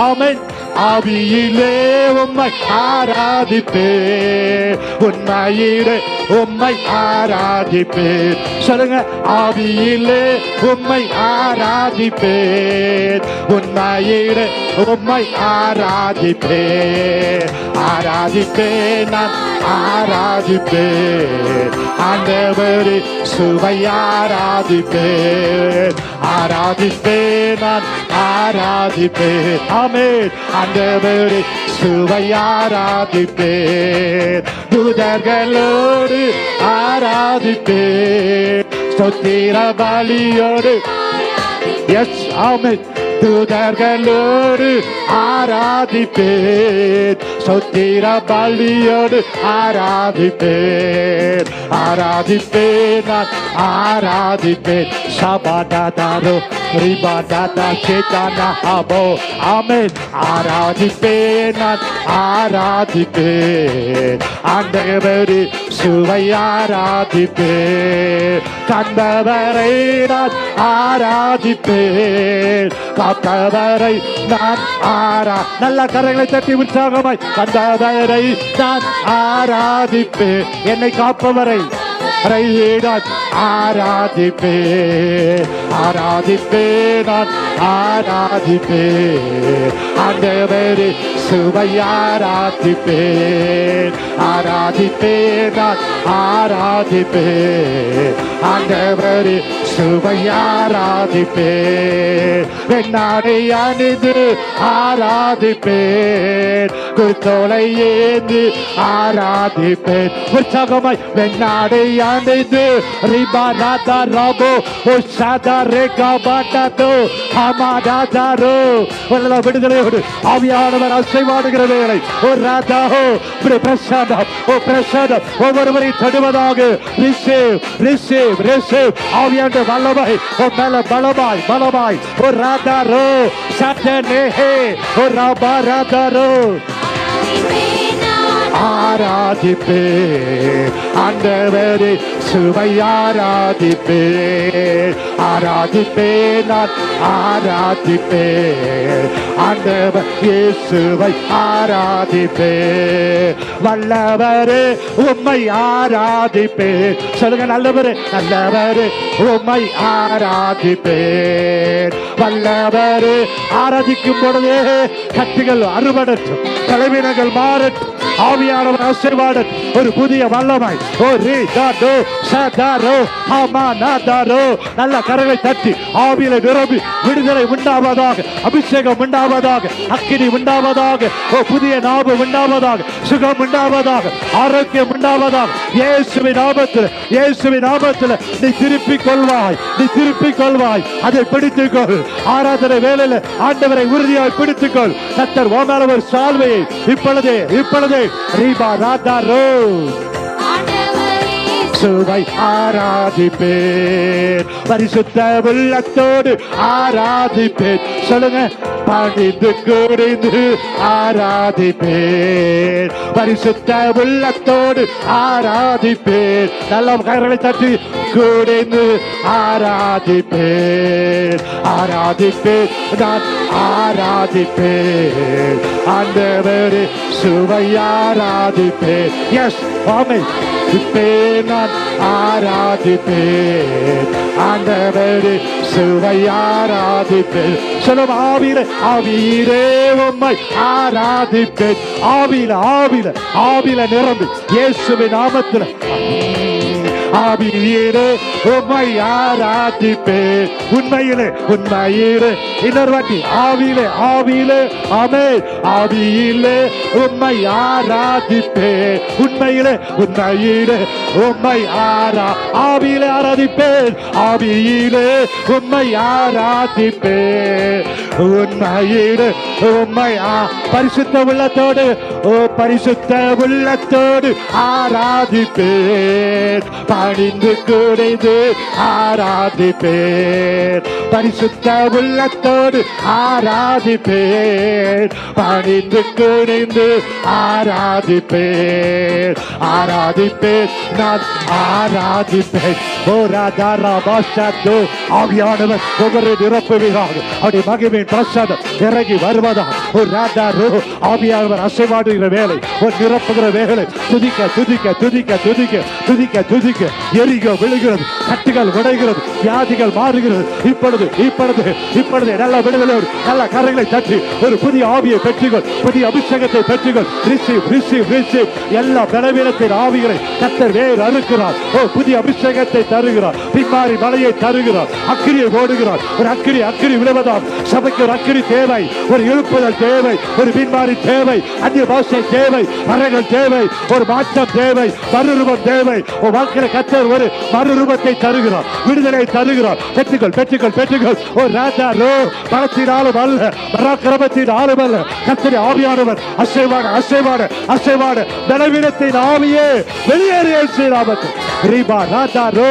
ஆமென், ஆவியிலே உம்மை ஆராதிப்பேன், உண்மையிலே உம்மை ஆராதிப்பேன். சொல்லுங்க, ஆவியிலே உம்மை ஆராதிப்பேன், உண்மையிலே உம்மை ஆராதிப்பேன், ஆராதிப்பேன் நான் ஆராதிப்பேன், ஆண்டவரே சுவை ஆராதிப்பேன், ஆராதிப்பேன் நான் ஆராதிப்பேன். ஆமென். ஆண்டவரே சுவை ஆராதிப்பேன், தூதர்களோடு ஆராதிப்பேன், ஸ்தோத்திர பலியோடு. எஸ், ஆமென். தூதர்களோடு ஆராதிப்பேன், ஸ்தோத்திர பலியோடு ஆராதிப்பேன், ஆராதிப்பேன் நான் ஆராதிப்பேன். சபாதாரோ ரிபாதாதா சேதானா ஹபோ. ஆமென். ஆராதிப்பேன் நான் ஆராதிப்பேன், ஆண்டவரே சுவை ஆராதிப்பேன், கண்டவரை நான் ஆராதிப்பேன், காத்தவரை நான் நல்ல கரங்களை தட்டி உற்சாகமாய், கண்டவரை நான் ஆராதிப்பேன், என்னை காப்பவரை நான் ஆராதிப்பேன், ஆராதிப்பேன் நான் ஆராதிப்பேன், ஆண்டவரே சுவை ஆராதிப்பேன், ஆராதிப்பேன் நான் ஆராதிப்பேன், ஆண்டவரே சுவை ஆராதிப்பேன், வெண்ணாடை அணிந்து ஆராதிப்பேன், குருத்தோலை ஏந்து ஆராதிப்பேன், உற்சாகமாய் வெண்ணாடை அணிந்து ரிபானாதா ராபோ ஓஷாதா ரேகா பாட்டாதோ ஹமாதாதாரோ. உள்ள விடுதலையோடு ஆவியானவர் அசைவாடுகிற வேளை ஓ ராதாஹோ பிரசாதம், ஓ பிரசாதம் ஒவ்வொருவரை தொடுவதாக. Receive receive receive. ஆவியாண்ட வல்லமாய் ஓ மேல பலமாய் பலமாய் ஓ ராதாரோ சட்டனேஹே ஓ ராபா ராதாரோ. ஆராதிப்பேன், ஆண்டவரே சுவை ஆராதிப்பேன், ஆராதிப்பேன் நான் ஆராதிப்பேன், ஆண்டவர் இயேசுவை ஆராதிப்பேன், வல்லவரே உம்மை ஆராதிப்பேன். சொல்லுங்க, நல்லவரே நல்லவரே உம்மை ஆராதிப்பேன், வல்லவரே. ஆராதிக்கும் பொழுதே கட்டிகள் அறுபடட்டும், தலைவினங்கள் மாறட்டும், ஆவியானவர் ஆசீர்வாதம், ஒரு புதிய வல்லமை. ஓ ரீ தாடோ சதாரோ ஹமானாதாரோ. நல்ல கரங்களை தட்டி ஆவியில நிரம்பி விடுதலை உண்டாவதாக, அபிஷேகம் உண்டாவதாக, அக்கினி உண்டாவதாக, ஓ புதிய நாபம் உண்டாவதாக, சுகம் உண்டாவதாக, ஆரோக்கியம் உண்டாவதாக. இயேசுவின் நாமத்தில், இயேசுவின் நாமத்தில் நீ திருப்பிக் கொள்வாய், நீ திருப்பிக் கொள்வாய். அதை பிடித்துக்கொள். ஆராதனை வேளையில் ஆண்டவரை உறுதியாய் பிடித்துக்கொள். கர்த்தர் ஓமானவர் சால்வையை இப்பொழுதே இப்பொழுதே ரிபா ராதாரோ சுவை ஆராதிப்பேன், பரிசுத்த உள்ளத்தோடு ஆராதிப்பேன். சொல்லுங்க, பணிந்து குறைந்து ஆராதிப்பேன், பரிசுத்த உள்ளத்தோடு ஆராதிப்பேன். நல்ல கரங்களை தட்டி குறைந்து ஆராதிப்பேன், ஆராதிப்பேன் நான் ஆராதிப்பேன், ஆண்டவரே சுவை ஆராதிப்பேன். எஸ், ஆமென். நான் ஆராதிப்பேன், ஆண்டவரே சுவை ஆராதிப்பேன். சொல்லும், ஆவியிலே ஆவியிலே உம்மை ஆராதிப்பேன். ஆவியில ஆவியில ஆவியில நிரம்பி இயேசுவின் நாமத்தில் ஆவியிலே உம்மை ஆராதிப்பேன். உண்மையிலே உண்மையிலே இன்னொரு வாட்டி ஆவியிலே ஆவியிலே ஆமென். ஆவியிலே உம்மை ஆராதிப்பேன். உண்மையிலே உண்மையிலே உம்மை ஆவியிலே ஆராதிப்பேன். ஆவியிலே உம்மை ஆராதிப்பேன். உண்மையிலே உம்மை பரிசுத்த உள்ளத்தோடு பரிசுத்த உள்ளத்தோடு ஆராதிப்பேன். பணிந்து குறைந்து ஆராதிப்பேன். பரிசுத்த உள்ளத்தோடு ஆராதிப்பேன். பணிந்து குறைந்து ஆராதிப்பேன். ஆராதிப்பேன் நான் ஆராதிப்பேன். ஆவியானவர் ஒவ்வொரு நிரப்புவீராக அப்படி மகிமையின் பிரசாதம் இறங்கி வருவதா. ஆவியானவர் அசைவாடுகிற வேலை ஒரு நிரப்புகிற வேலை. துதிக்க துதிக்க துதிக்க துதிக்க துதிக்க துதிக்க எரிக விழுகிறது. கட்டுகள் உடைகிறது. வியாதிகள் மாறுகிறது. இப்பொழுது இப்பொழுது இப்பொழுது நல்ல விடுதலோடு நல்ல கரங்களை தட்டி ஒரு புதிய ஆவியை பெற்றுகள். புதிய அபிஷேகத்தை பெற்றுகள். Receive receive receive. எல்லா பலவீனத்தின் ஆவிகளை கர்த்தர் வேறு அறுக்கிறார். புதிய அபிஷேகத்தை தருகிறார். பின்மாறி மலையை தருகிறார். அக்கிரியை ஓடுகிறார். ஒரு அக்கிரி அக்கிரி விடுவதால் சபைக்கு ஒரு அக்கிரி தேவை. ஒரு எழுப்புதல் தேவை. ஒரு பின்மாறி தேவை. அந்நிய பாஷை தேவை. மரங்கள் தேவை. ஒரு மாற்றம் தேவை. மறுரூபம் தேவை. வாழ்க்கையில கர்த்தர் ஒரு மறுரூபத்தை தருகிறார். விடுதலை தருகிறார். பெற்றுகள் பெற்றுகள் பெற்றுகள். ஒரு ராஜா ரோ பலத்தினாலும் அல்ல பராக்கிரமத்தினாலும் அல்ல. கர்த்தர் ஆவியானவர் அசைவாட அசைவாட அசைவாட பலவீனத்தின் ஆவியே வெளியேறிய நாமத்தில் ரிபா ராஜா ரோ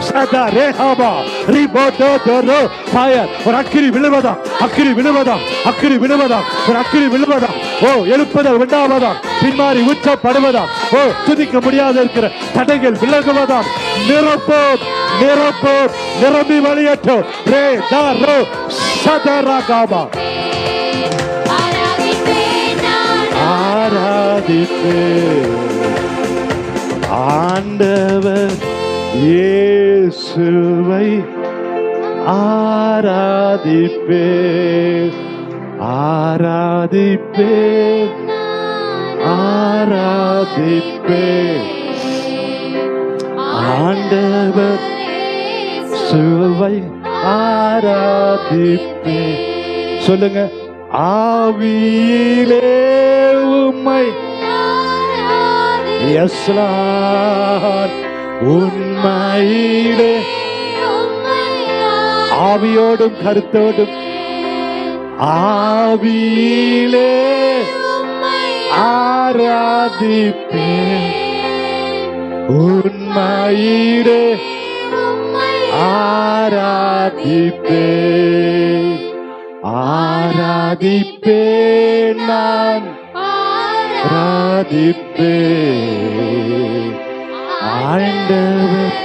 சதா ரேஹாபா ரிபோடோ தோரோ ஃபயர். ஒரு அக்கிரி விழுவதா அக்கிரி விழுவதா அக்கிரி விழுவதா ஒரு அக்கிரி விழுவதா. எழுப்புதல் உண்டாவதா. பின்மாறி உச்சப்படுவதா. துதிக்க முடியாத இருக்கிற தடைகள் விலகுவதா. நிரப்போம் நிரப்போம் நிரம்பி வழியற்றோம். ரே தா ரோ சதராகாமா ஆராதிப்பேன். ஆண்டவர் இயேசுவை ஆராதிப்பேன். ஆராதிப்பேன் ஆராதிப்பேன். ஆண்டவர் இயேசுவை ஆராதிப்பேன். சொல்லுங்க. ஆவியிலே உம்மை உண்மையிலே ஆவியோடும் கருத்தோடும் ஆவியிலே ஆராதிப்பேன். உண்மையிலே ஆராதிப்பேன். ஆராதிப்பேன் நான் ஆராதிப்பேன். ஆண்டவர்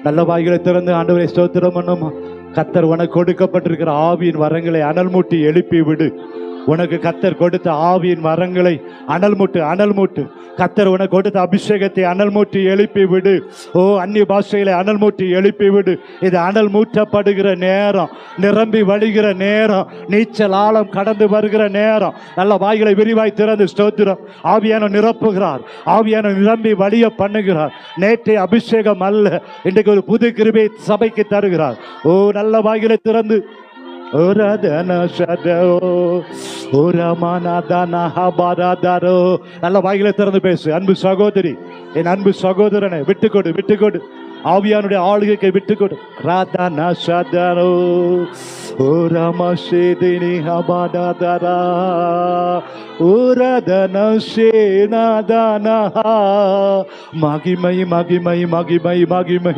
நல்ல வாய்களை திறந்து ஆண்டவரை ஸ்தோத்திரம் பண்ணுமா. கர்த்தர் உனக்கு கொடுக்கப்பட்டிருக்கிற ஆவியின் வரங்களை அனல் மூட்டி எழுப்பி விடு. உனக்கு கர்த்தர் கொடுத்த ஆவியின் வரங்களை அனல் மூட்டு அனல் மூட்டு. கர்த்தர் உனக்கு கொடுத்த அபிஷேகத்தை அனல் மூட்டி எழுப்பி விடு. அந்நிய பாஷைகளை அனல் மூட்டி எழுப்பி விடு. இது அனல் மூட்டப்படுகிற நேரம். நிரம்பி வழிகிற நேரம். நீச்சல் ஆழம் கடந்து வருகிற நேரம். நல்ல வாய்களை விரிவாய் திறந்து ஸ்தோத்திரம். ஆவியான நிரப்புகிறார். ஆவியான நிரம்பி வழிய பண்ணுகிறார். நேற்றைய அபிஷேகம் அல்ல, இன்றைக்கு ஒரு புது கிருபை சபைக்கு தருகிறார். நல்ல வாய்களை திறந்து நல்ல வாய்களை திறந்து பேசு. அன்பு சகோதரி, என் அன்பு சகோதரனை விட்டுக்கொடு விட்டுக்கொடு. ஆவியானுடைய ஆளுகைக்கு விட்டுக்கொடு. ராதா நசதரோ ஓரமசேதினி ஹபாதாதரா ஓரதனசேனாதனஹா. மகிமை மகிமை மகிமை மகிமை.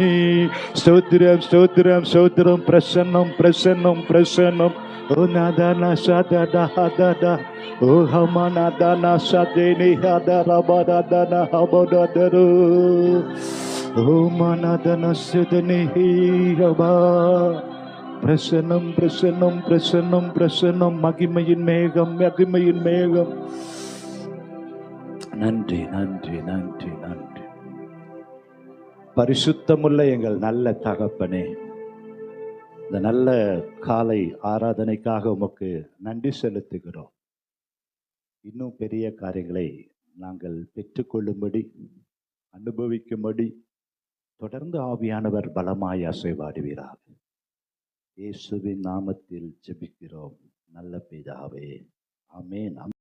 ஸ்தோத்திரம் ஸ்தோத்திரம் ஸ்தோத்திரம். பிரசன்னம் பிரசன்னம் பிரசன்னம். ஓ நாதன சததா ஹததா ஓ ஹமனதன சதேனி ஹதரபதன ஹபததரு ஓ மனதன சதனி ஹபா. பிரசன்னம் பிரசன்னம் பிரசன்னம் பிரசன்னம். மகிமையின் மேகம் மகிமையின் மேகம். நன்றி நன்றி நன்றி நன்றி. பரிசுத்தமுள்ள எங்கள் நல்ல தகப்பனே, இந்த நல்ல காலை ஆராதனைக்காக உமக்கு நன்றி செலுத்துகிறோம். இன்னும் பெரிய காரியங்களை நாங்கள் பெற்றுக்கொள்ளும்படி, அனுபவிக்கும்படி தொடர்ந்து ஆவியானவர் பலமாய் அசைவாடுவீராக. இயேசுவின் நாமத்தில் ஜெபிக்கிறோம் நல்ல பிதாவே, ஆமென்.